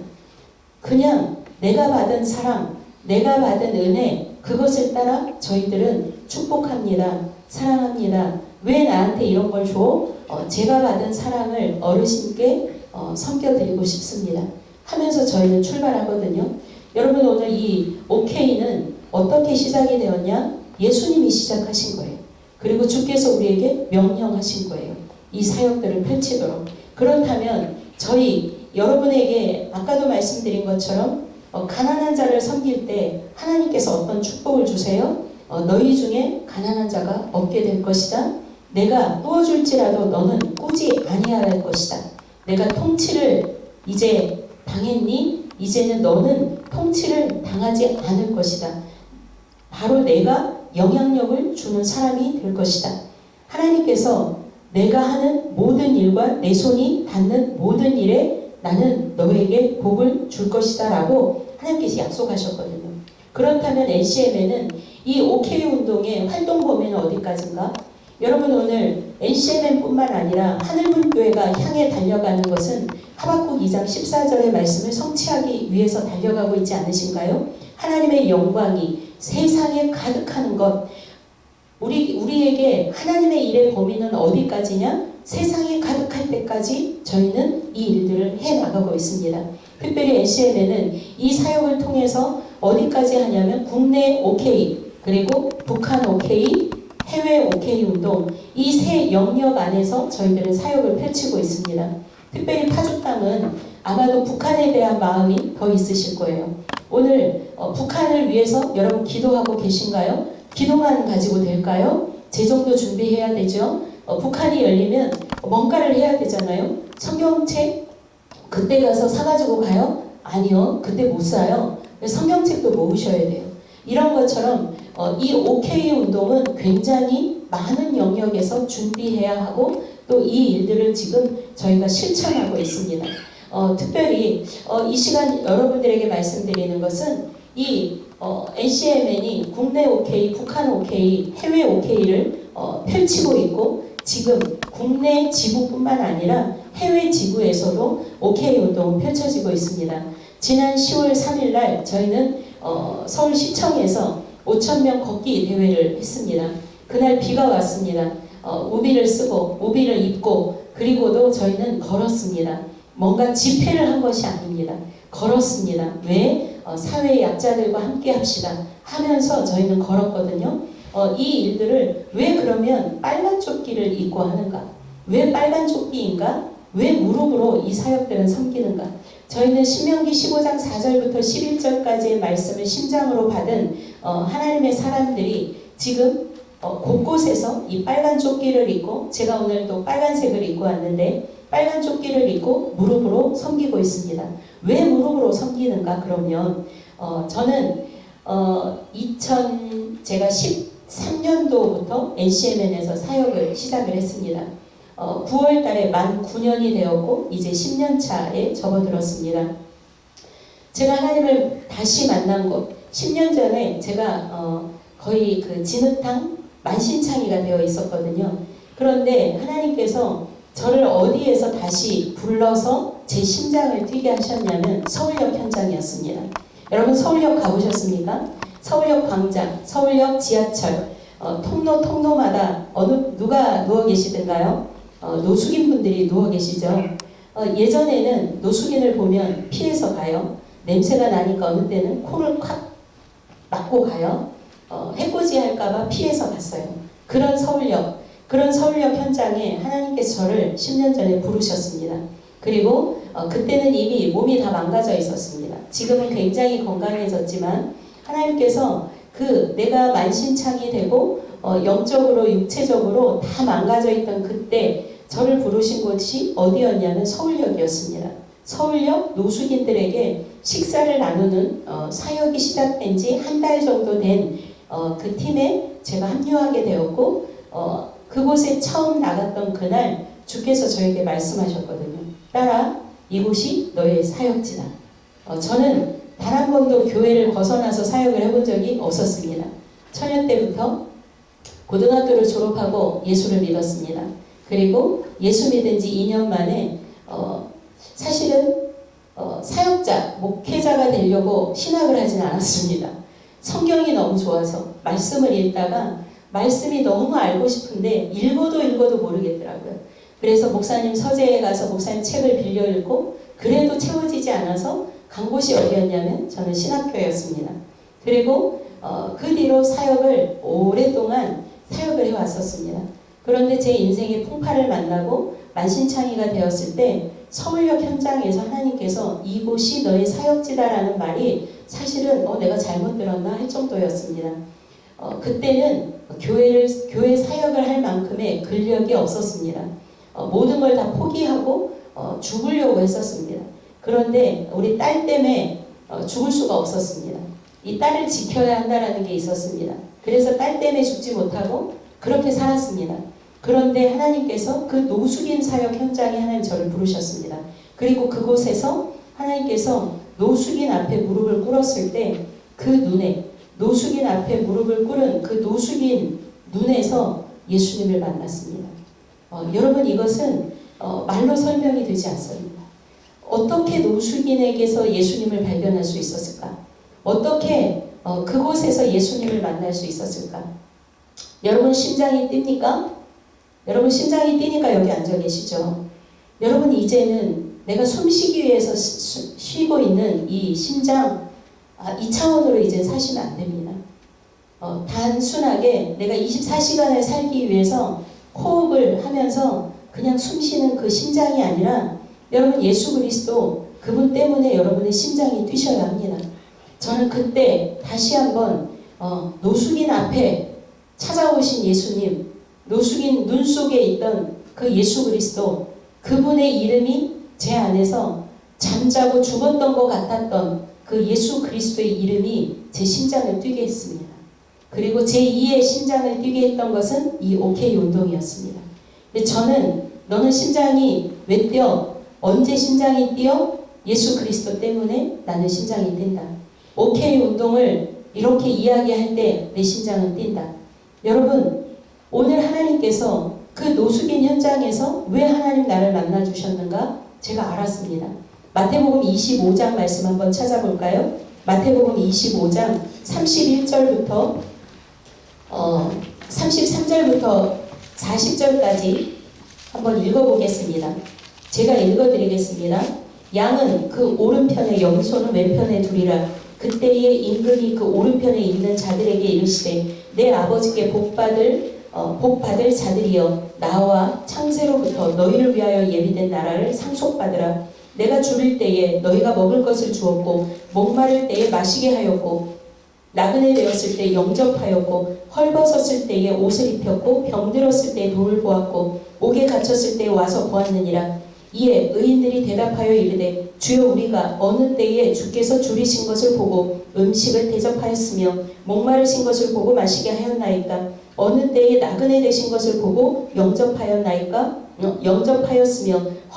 그냥 내가 받은 사랑, 내가 받은 은혜, 그것을 따라 저희들은 축복합니다. 사랑합니다. 왜 나한테 이런 걸 줘? 제가 받은 사랑을 어르신께 섬겨드리고 싶습니다. 하면서 저희는 출발하거든요. 여러분, 오늘 이 OK는 어떻게 시작이 되었냐? 예수님이 시작하신 거예요. 그리고 주께서 우리에게 명령하신 거예요. 이 사역들을 펼치도록. 그렇다면 저희 여러분에게 아까도 말씀드린 것처럼 가난한 자를 섬길 때 하나님께서 어떤 축복을 주세요? 너희 중에 가난한 자가 없게 될 것이다. 내가 꾸어줄지라도 너는 꾸지 아니할 것이다. 내가 통치를 이제 당했니? 이제는 너는 통치를 당하지 않을 것이다. 바로 내가 영향력을 주는 사람이 될 것이다. 하나님께서 내가 하는 모든 일과 내 손이 닿는 모든 일에 나는 너에게 복을 줄 것이다 라고 하나님께서 약속하셨거든요. 그렇다면 NCM에는 이 OK 운동의 활동 범위는 어디까지인가? 여러분, 오늘 NCMN 뿐만 아니라 하늘문 교회가 향해 달려가는 것은 하박국 2장 14절의 말씀을 성취하기 위해서 달려가고 있지 않으신가요? 하나님의 영광이 세상에 가득하는 것, 우리에게 하나님의 일의 범위는 어디까지냐? 세상에 가득할 때까지 저희는 이 일들을 해나가고 있습니다. 특별히 NCM에는 이 사역을 통해서 어디까지 하냐면 국내 OK, 그리고 북한 OK, 해외 OK 운동, 이 세 영역 안에서 저희들은 사역을 펼치고 있습니다. 특별히 파주 땅은 아마도 북한에 대한 마음이 더 있으실 거예요. 오늘 북한을 위해서 여러분 기도하고 계신가요? 기도만 가지고 될까요? 재정도 준비해야 되죠. 북한이 열리면 뭔가를 해야 되잖아요. 성경책 그때 가서 사가지고 가요? 아니요. 그때 못 사요. 성경책도 모으셔야 돼요. 이런 것처럼 이 OK 운동은 굉장히 많은 영역에서 준비해야 하고 또 이 일들을 지금 저희가 실천하고 있습니다. 특별히 이 시간 여러분들에게 말씀드리는 것은 이 NCMN이 국내 OK, 북한 OK, 해외 OK를 펼치고 있고 지금 국내 지구뿐만 아니라 해외 지구에서도 OK 운동은 펼쳐지고 있습니다. 지난 10월 3일 날 저희는 서울시청에서 5,000명 걷기 대회를 했습니다. 그날 비가 왔습니다. 우비를 쓰고 우비를 입고 그리고도 저희는 걸었습니다. 뭔가 집회를 한 것이 아닙니다. 걸었습니다. 왜? 사회의 약자들과 함께 합시다 하면서 저희는 걸었거든요. 이 일들을 왜 그러면 빨간 조끼를 입고 하는가? 왜 빨간 조끼인가? 왜 무릎으로 이 사역들은 섬기는가? 저희는 신명기 15장 4절부터 11절까지의 말씀을 심장으로 받은 하나님의 사람들이 지금 곳곳에서 이 빨간 조끼를 입고, 제가 오늘 또 빨간색을 입고 왔는데 빨간 조끼를 입고 무릎으로 섬기고 있습니다. 왜 무릎으로 섬기는가? 그러면 저는 제가 13년도부터 NCMN에서 사역을 시작을 했습니다. 9월 달에 만 9년이 되었고 이제 10년 차에 접어들었습니다. 제가 하나님을 다시 만난 것, 10년 전에 제가 거의 그 진흙탕 만신창이가 되어 있었거든요. 그런데 하나님께서 저를 어디에서 다시 불러서 제 심장을 뛰게 하셨냐면 서울역 현장이었습니다. 여러분 서울역 가보셨습니까? 서울역 광장, 서울역 지하철, 통로마다 누가 누워 계시던가요? 노숙인 분들이 누워 계시죠. 예전에는 노숙인을 보면 피해서 가요. 냄새가 나니까 어느 때는 코를 콱 막고 가요. 해코지 할까봐 피해서 갔어요. 그런 서울역 현장에 하나님께서 저를 10년 전에 부르셨습니다. 그리고 그때는 이미 몸이 다 망가져 있었습니다. 지금은 굉장히 건강해졌지만 하나님께서 내가 만신창이 되고 영적으로 육체적으로 다 망가져 있던 그때 저를 부르신 곳이 어디였냐면 서울역이었습니다. 서울역 노숙인들에게 식사를 나누는 사역이 시작된 지 한 달 정도 된 그 팀에 제가 합류하게 되었고 그곳에 처음 나갔던 그날 주께서 저에게 말씀하셨거든요. 딸아, 이곳이 너의 사역지다. 저는 단 한 번도 교회를 벗어나서 사역을 해본 적이 없었습니다. 처녀 때부터 고등학교를 졸업하고 예수를 믿었습니다. 그리고 예수 믿은 지 2년 만에 사실은 사역자, 목회자가 되려고 신학을 하진 않았습니다. 성경이 너무 좋아서 말씀을 읽다가 말씀이 너무 알고 싶은데 읽어도 모르겠더라고요. 그래서 목사님 서재에 가서 목사님 책을 빌려 읽고 그래도 채워지지 않아서 간 곳이 어디였냐면 저는 신학교였습니다. 그리고 그 뒤로 사역을 오랫동안 사역을 해왔었습니다. 그런데 제 인생의 풍파를 만나고 만신창이가 되었을 때 서울역 현장에서 하나님께서 이곳이 너의 사역지다라는 말이 사실은 내가 잘못 들었나 할 정도였습니다. 그때는 교회 사역을 할 만큼의 근력이 없었습니다. 모든 걸 다 포기하고 죽으려고 했었습니다. 그런데 우리 딸 때문에 죽을 수가 없었습니다. 이 딸을 지켜야 한다는 게 있었습니다. 그래서 딸 때문에 죽지 못하고 그렇게 살았습니다. 그런데 하나님께서 그 노숙인 사역 현장에 하나님 저를 부르셨습니다. 그리고 그곳에서 하나님께서 노숙인 앞에 무릎을 꿇었을 때 그 눈에 노숙인 앞에 무릎을 꿇은 그 노숙인 눈에서 예수님을 만났습니다. 여러분 이것은 말로 설명이 되지 않습니다. 어떻게 노숙인에게서 예수님을 발견할 수 있었을까? 어떻게 그곳에서 예수님을 만날 수 있었을까? 여러분 심장이 뜁니까? 여러분 심장이 뛰니까 여기 앉아 계시죠? 여러분 이제는 내가 숨쉬기 위해서 쉬고 있는 이 심장 이 차원으로 이제 사시면 안 됩니다. 단순하게 내가 24시간을 살기 위해서 호흡을 하면서 그냥 숨쉬는 그 심장이 아니라 여러분 예수 그리스도 그분 때문에 여러분의 심장이 뛰셔야 합니다. 저는 그때 다시 한번 노숙인 앞에 찾아오신 예수님, 노숙인 눈 속에 있던 그 예수 그리스도 그분의 이름이 제 안에서 잠자고 죽었던 것 같았던 그 예수 그리스도의 이름이 제 심장을 뛰게 했습니다. 그리고 제 2의 심장을 뛰게 했던 것은 이 OK 운동이었습니다. 근데 저는 너는 심장이 왜 뛰어? 언제 심장이 뛰어? 예수 그리스도 때문에 나는 심장이 뛴다. OK 운동을 이렇게 이야기할 때 내 심장은 뛴다. 여러분 오늘 하나님께서 그 노숙인 현장에서 왜 하나님 나를 만나주셨는가? 제가 알았습니다. 마태복음 25장 말씀 한번 찾아볼까요? 마태복음 25장 31절부터 33절부터 40절까지 한번 읽어보겠습니다. 제가 읽어드리겠습니다. 양은 그 오른편에 염소는 왼편에 두리라. 그때에 임금이 그 오른편에 있는 자들에게 이르시되 내 아버지께 복받을 자들이여 나와 창세로부터 너희를 위하여 예비된 나라를 상속받으라. 내가 줄일 때에 너희가 먹을 것을 주었고 목마를 때에 마시게 하였고 나그네 되었을 때 영접하였고 헐벗었을 때에 옷을 입혔고 병들었을 때에 돈을 보았고 옥에 갇혔을 때에 와서 보았느니라. 이에 의인들이 대답하여 이르되 주여 우리가 어느 때에 주께서 줄이신 것을 보고 음식을 대접하였으며 목마르신 것을 보고 마시게 하였나이까? 어느 때에 나그네 되신 것을 보고 영접하였으며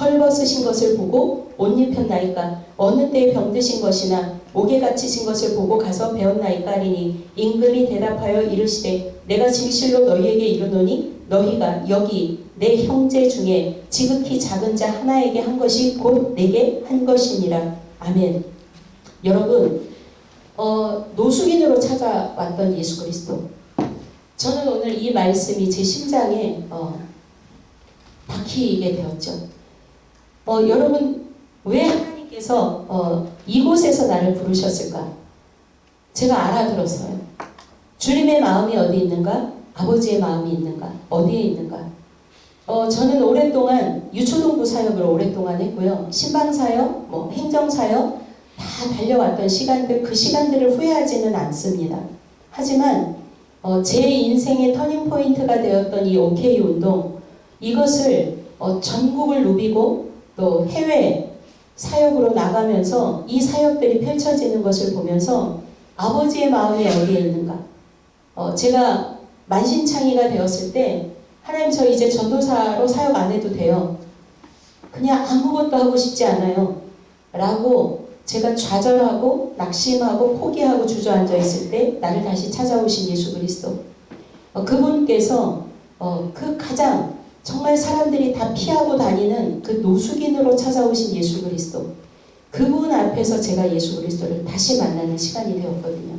헐벗으신 것을 보고 옷 입혔나이까? 어느 때에 병드신 것이나 옥에 갇히신 것을 보고 가서 배웠나이까? 하리니 임금이 대답하여 이르시되 내가 진실로 너희에게 이르노니 너희가 여기 내 형제 중에 지극히 작은 자 하나에게 한 것이 곧 내게 한 것이니라. 아멘. 여러분, 노숙인으로 찾아왔던 예수 그리스도. 저는 오늘 이 말씀이 제 심장에 박히게 되었죠. 여러분, 왜 하나님께서 이곳에서 나를 부르셨을까? 제가 알아들었어요. 주님의 마음이 어디 있는가? 아버지의 마음이 있는가? 어디에 있는가? 저는 오랫동안 유초동부 사역을 오랫동안 했고요. 신방사역, 행정사역 다 달려왔던 시간들, 그 시간들을 후회하지는 않습니다. 하지만 제 인생의 터닝포인트가 되었던 이 OK 운동, 이것을 전국을 누비고 또 해외 사역으로 나가면서 이 사역들이 펼쳐지는 것을 보면서 아버지의 마음이 어디에 있는가? 제가 만신창이가 되었을 때 하나님 저 이제 전도사로 사역 안 해도 돼요. 그냥 아무것도 하고 싶지 않아요. 라고 제가 좌절하고 낙심하고 포기하고 주저앉아 있을 때 나를 다시 찾아오신 예수 그리스도. 그분께서 그 가장 정말 사람들이 다 피하고 다니는 그 노숙인으로 찾아오신 예수 그리스도. 그분 앞에서 제가 예수 그리스도를 다시 만나는 시간이 되었거든요.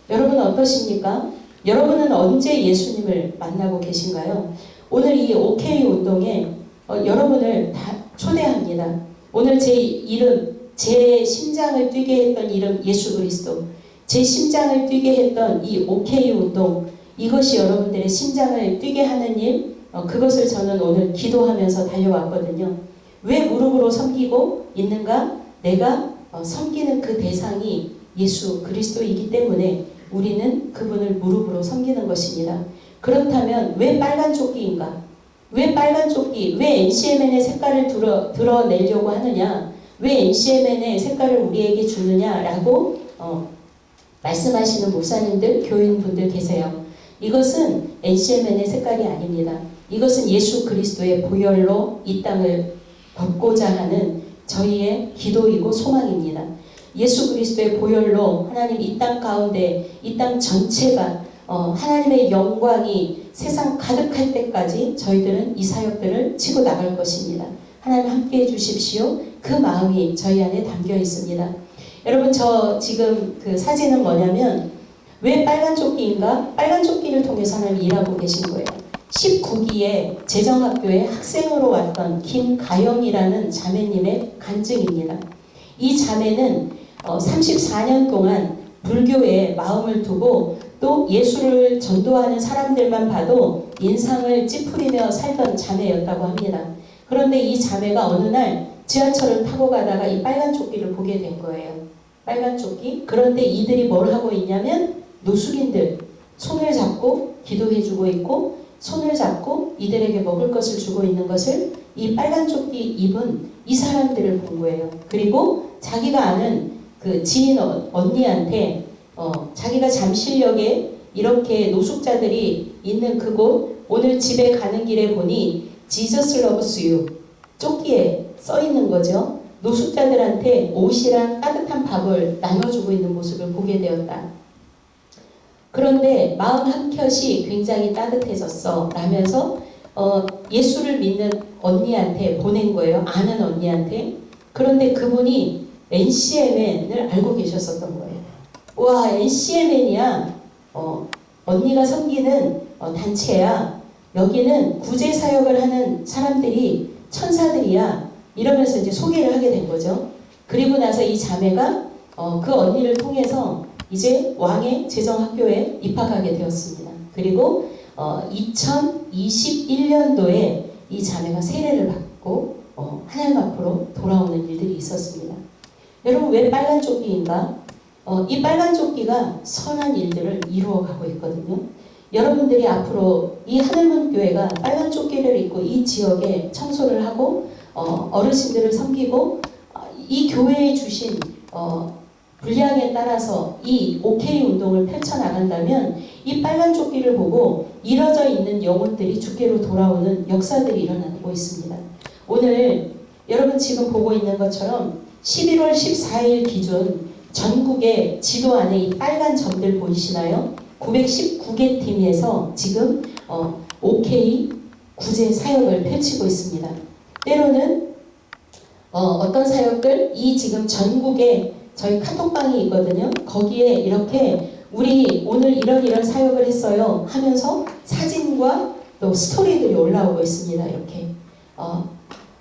여러분 어떠십니까? 여러분은 언제 예수님을 만나고 계신가요? 오늘 이 OK 운동에 여러분을 다 초대합니다. 오늘 제 이름, 제 심장을 뛰게 했던 이름 예수 그리스도, 제 심장을 뛰게 했던 이 OK 운동, 이것이 여러분들의 심장을 뛰게 하는 일, 그것을 저는 오늘 기도하면서 달려왔거든요. 왜 무릎으로 섬기고 있는가? 내가 섬기는 그 대상이 예수 그리스도이기 때문에 우리는 그분을 무릎으로 섬기는 것입니다. 그렇다면 왜 빨간 조끼인가? 왜 빨간 조끼? 왜 NCMN의 색깔을 드러내려고 하느냐? 왜 NCMN의 색깔을 우리에게 주느냐라고 말씀하시는 목사님들, 교인분들 계세요. 이것은 NCMN의 색깔이 아닙니다. 이것은 예수 그리스도의 보혈로 이 땅을 덮고자 하는 저희의 기도이고 소망입니다. 예수 그리스도의 보혈로 하나님 이 땅 가운데 이 땅 전체가 하나님의 영광이 세상 가득할 때까지 저희들은 이 사역들을 치고 나갈 것입니다. 하나님 함께해 주십시오. 그 마음이 저희 안에 담겨 있습니다. 여러분 저 지금 그 사진은 뭐냐면 왜 빨간 조끼인가? 빨간 조끼를 통해서 하나님 일하고 계신 거예요. 19기에 재정학교에 학생으로 왔던 김가영이라는 자매님의 간증입니다. 이 자매는 34년 동안 불교에 마음을 두고 또 예수를 전도하는 사람들만 봐도 인상을 찌푸리며 살던 자매였다고 합니다. 그런데 이 자매가 어느 날 지하철을 타고 가다가 이 빨간 조끼를 보게 된 거예요. 빨간 조끼. 그런데 이들이 뭘 하고 있냐면 노숙인들 손을 잡고 기도해주고 있고 손을 잡고 이들에게 먹을 것을 주고 있는 것을 이 빨간 조끼 입은 이 사람들을 본 거예요. 그리고 자기가 아는 그 지인 언니한테 자기가 잠실역에 이렇게 노숙자들이 있는 그곳 오늘 집에 가는 길에 보니 Jesus loves you 조끼에 써 있는 거죠. 노숙자들한테 옷이랑 따뜻한 밥을 나눠주고 있는 모습을 보게 되었다. 그런데 마음 한켠이 굉장히 따뜻해졌어 라면서 예수를 믿는 언니한테 보낸 거예요. 아는 언니한테. 그런데 그분이 NCMN을 알고 계셨었던 거예요. 와, NCMN이야. 언니가 섬기는 단체야. 여기는 구제 사역을 하는 사람들이 천사들이야. 이러면서 이제 소개를 하게 된 거죠. 그리고 나서 이 자매가 그 언니를 통해서 이제 왕의 재정학교에 입학하게 되었습니다. 그리고 2021년도에 이 자매가 세례를 받고 하나님 앞으로 돌아오는 일들이 있었습니다. 여러분 왜 빨간 조끼인가? 이 빨간 조끼가 선한 일들을 이루어가고 있거든요. 여러분들이 앞으로 이 하늘문 교회가 빨간 조끼를 입고 이 지역에 청소를 하고 어르신들을 섬기고 이 교회에 주신 분량에 따라서 이 OK 운동을 펼쳐나간다면 이 빨간 조끼를 보고 이뤄져 있는 영혼들이 주께로 돌아오는 역사들이 일어나고 있습니다. 오늘 여러분 지금 보고 있는 것처럼 11월 14일 기준 전국의 지도 안에 이 빨간 점들 보이시나요? 919개 팀에서 지금 OK 구제 사역을 펼치고 있습니다. 때로는 어떤 사역들, 이 지금 전국에 저희 카톡방이 있거든요. 거기에 이렇게 우리 오늘 이런 사역을 했어요 하면서 사진과 또 스토리들이 올라오고 있습니다. 이렇게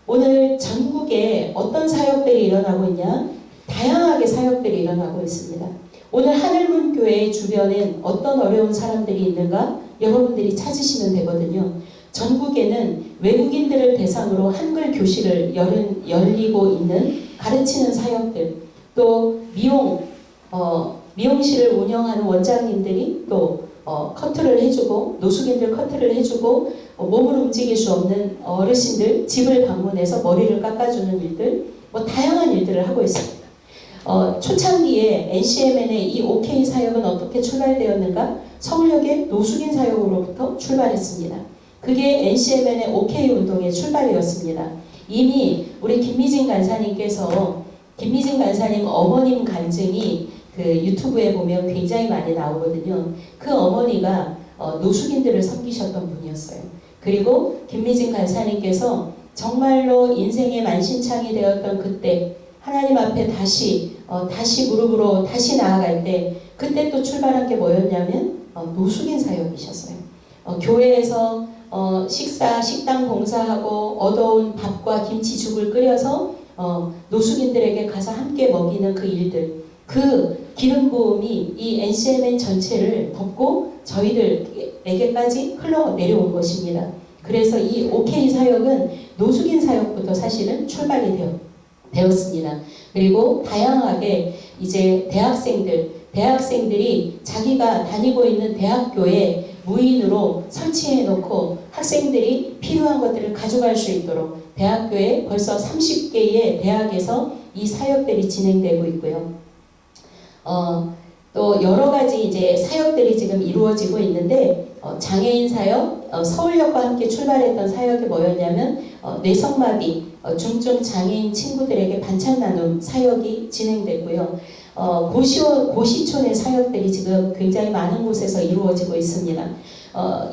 오늘 전국에 어떤 사역들이 일어나고 있냐? 다양하게 사역들이 일어나고 있습니다. 오늘 하늘문교회 주변엔 어떤 어려운 사람들이 있는가? 여러분들이 찾으시면 되거든요. 전국에는 외국인들을 대상으로 한글 교실을 열리고 있는 가르치는 사역들, 또 미용실을 운영하는 원장님들이 또 커트를 해주고, 노숙인들 커트를 해주고, 몸을 움직일 수 없는 어르신들 집을 방문해서 머리를 깎아주는 일들, 다양한 일들을 하고 있습니다. 초창기에 NCMN의 이 OK 사역은 어떻게 출발되었는가? 서울역의 노숙인 사역으로부터 출발했습니다. 그게 NCMN의 OK 운동의 출발이었습니다. 이미 우리 김미진 간사님 어머님 간증이 그 유튜브에 보면 굉장히 많이 나오거든요. 그 어머니가 노숙인들을 섬기셨던 분이었어요. 그리고 김미진 간사님께서 정말로 인생의 만신창이 되었던 그때 하나님 앞에 다시 무릎으로 다시 나아갈 때 그때 또 출발한 게 뭐였냐면 노숙인 사역이셨어요. 교회에서 식당 봉사하고 얻어온 밥과 김치죽을 끓여서 노숙인들에게 가서 함께 먹이는 그 일들, 그 기름 부음이 이 NCMN 전체를 덮고 저희들에게까지 흘러내려온 것입니다. 그래서 이 OK 사역은 노숙인 사역부터 사실은 출발이 되었습니다. 그리고 다양하게 이제 대학생들이 자기가 다니고 있는 대학교에 무인으로 설치해 놓고 학생들이 필요한 것들을 가져갈 수 있도록 대학교에 벌써 30개의 대학에서 이 사역들이 진행되고 있고요. 또 여러 가지 이제 사역들이 지금 이루어지고 있는데 장애인 사역, 서울역과 함께 출발했던 사역이 뭐였냐면 뇌성마비, 중증 장애인 친구들에게 반찬 나눔 사역이 진행됐고요. 고시촌의 사역들이 지금 굉장히 많은 곳에서 이루어지고 있습니다.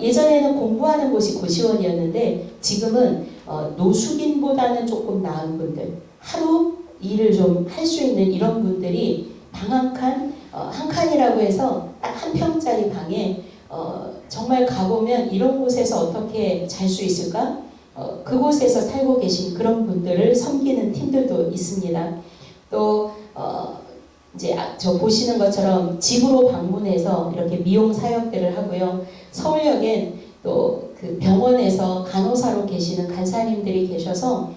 예전에는 공부하는 곳이 고시원이었는데 지금은 노숙인보다는 조금 나은 분들, 하루 일을 좀 할 수 있는 이런 분들이 방 한 칸이라고 해서 딱 한 평짜리 방에 정말 가보면 이런 곳에서 어떻게 잘 수 있을까? 그곳에서 살고 계신 그런 분들을 섬기는 팀들도 있습니다. 또 이제 저 보시는 것처럼 집으로 방문해서 이렇게 미용 사역들을 하고요. 서울역엔 또 그 병원에서 간호사로 계시는 간사님들이 계셔서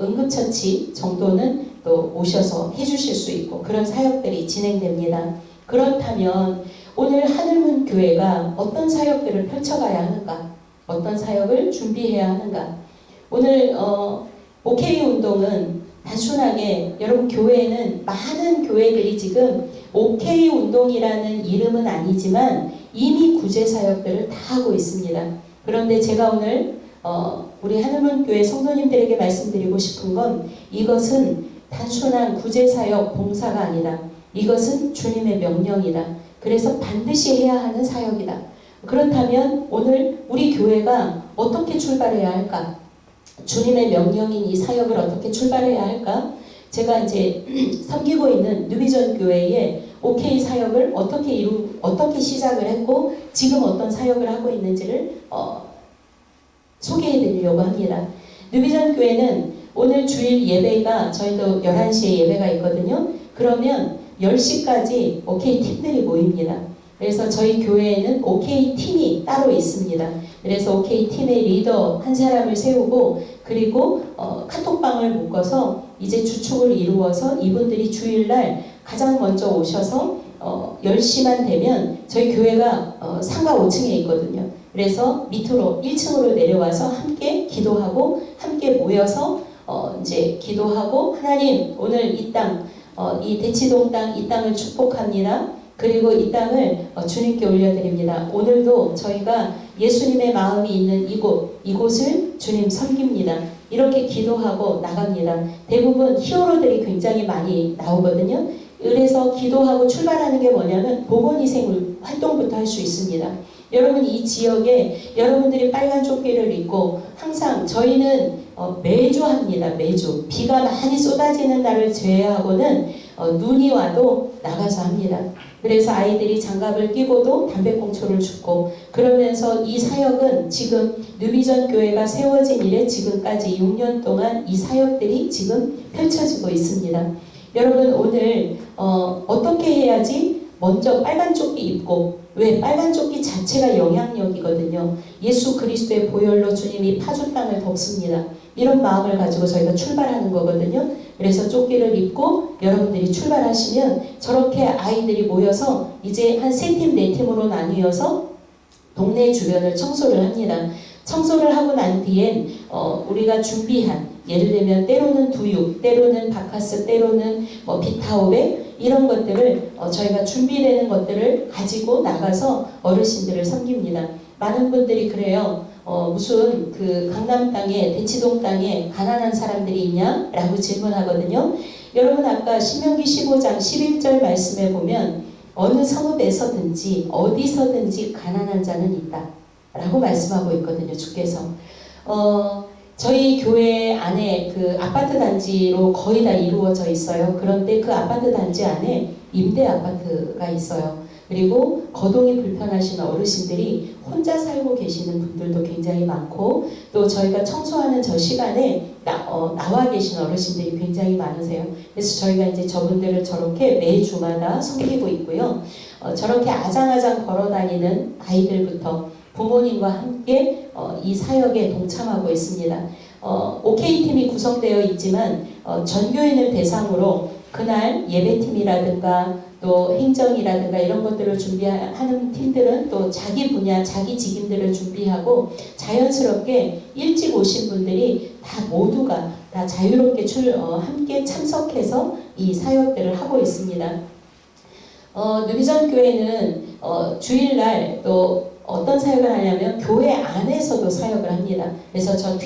응급처치 정도는 또 오셔서 해주실 수 있고 그런 사역들이 진행됩니다. 그렇다면 오늘 하늘문 교회가 어떤 사역들을 펼쳐가야 하는가? 어떤 사역을 준비해야 하는가? 오늘 OK 운동은 단순하게 여러분 교회에는 많은 교회들이 지금 OK 운동이라는 이름은 아니지만 이미 구제 사역들을 다 하고 있습니다. 그런데 제가 오늘 우리 하늘문 교회 성도님들에게 말씀드리고 싶은 건 이것은 단순한 구제 사역 봉사가 아니다. 이것은 주님의 명령이다. 그래서 반드시 해야 하는 사역이다. 그렇다면 오늘 우리 교회가 어떻게 출발해야 할까? 주님의 명령인 이 사역을 어떻게 출발해야 할까? 제가 이제 섬기고 있는 뉴비전 교회의 OK 사역을 어떻게 시작을 했고 지금 어떤 사역을 하고 있는지를 소개해 드리려고 합니다. 뉴비전 교회는 오늘 주일 예배가 저희도 11시에 예배가 있거든요. 그러면 10시까지 OK 팀들이 모입니다. 그래서 저희 교회에는 OK 팀이 따로 있습니다. 그래서 OK 팀의 리더 한 사람을 세우고 그리고 카톡방을 묶어서 이제 주축을 이루어서 이분들이 주일날 가장 먼저 오셔서 10시만 되면 저희 교회가 상가 5층에 있거든요. 그래서 밑으로 1층으로 내려와서 함께 기도하고 함께 모여서 이제 기도하고 하나님 오늘 이 땅, 이 대치동 땅, 이 땅을 축복합니다. 그리고 이 땅을 주님께 올려드립니다. 오늘도 저희가 예수님의 마음이 있는 이곳을 주님 섬깁니다. 이렇게 기도하고 나갑니다. 대부분 히어로들이 굉장히 많이 나오거든요. 그래서 기도하고 출발하는 게 뭐냐면 보건위생 활동부터 할 수 있습니다. 여러분 이 지역에 여러분들이 빨간 조끼를 입고 항상 저희는 매주 합니다. 매주 비가 많이 쏟아지는 날을 제외하고는 눈이 와도 나가서 합니다. 그래서 아이들이 장갑을 끼고도 담배꽁초를 줍고 그러면서 이 사역은 지금 뉴비전 교회가 세워진 이래 지금까지 6년 동안 이 사역들이 지금 펼쳐지고 있습니다. 여러분 오늘 어떻게 해야지? 먼저 빨간 조끼 입고 왜? 빨간 조끼 자체가 영향력이거든요. 예수 그리스도의 보혈로 주님이 파주 땅을 덮습니다. 이런 마음을 가지고 저희가 출발하는 거거든요. 그래서 조끼를 입고 여러분들이 출발하시면 저렇게 아이들이 모여서 이제 한 3팀, 4팀으로 나뉘어서 동네 주변을 청소를 합니다. 청소를 하고 난 뒤엔 우리가 준비한 예를 들면 때로는 두육, 때로는 바카스, 때로는 비타오백 이런 것들을 저희가 준비되는 것들을 가지고 나가서 어르신들을 섬깁니다. 많은 분들이 그래요. 무슨 그 강남 땅에 대치동 땅에 가난한 사람들이 있냐? 라고 질문하거든요. 여러분 아까 신명기 15장 11절 말씀에 보면 어느 성읍에서든지 어디서든지 가난한 자는 있다 라고 말씀하고 있거든요. 주께서 저희 교회 안에 그 아파트 단지로 거의 다 이루어져 있어요. 그런데 그 아파트 단지 안에 임대 아파트가 있어요. 그리고 거동이 불편하신 어르신들이 혼자 살고 계시는 분들도 굉장히 많고 또 저희가 청소하는 저 시간에 나와 계신 어르신들이 굉장히 많으세요. 그래서 저희가 이제 저분들을 저렇게 매주마다 섬기고 있고요. 저렇게 아장아장 걸어다니는 아이들부터 부모님과 함께 이 사역에 동참하고 있습니다. OK팀이 구성되어 있지만 전교인을 대상으로 그날 예배팀이라든가 또 행정이라든가 이런 것들을 준비하는 팀들은 또 자기 분야, 자기 직임들을 준비하고 자연스럽게 일찍 오신 분들이 다 모두가 다 자유롭게 함께 참석해서 이 사역들을 하고 있습니다. 뉴비전 교회는 주일날 또 어떤 사역을 하냐면 교회 안에서도 사역을 합니다. 그래서 저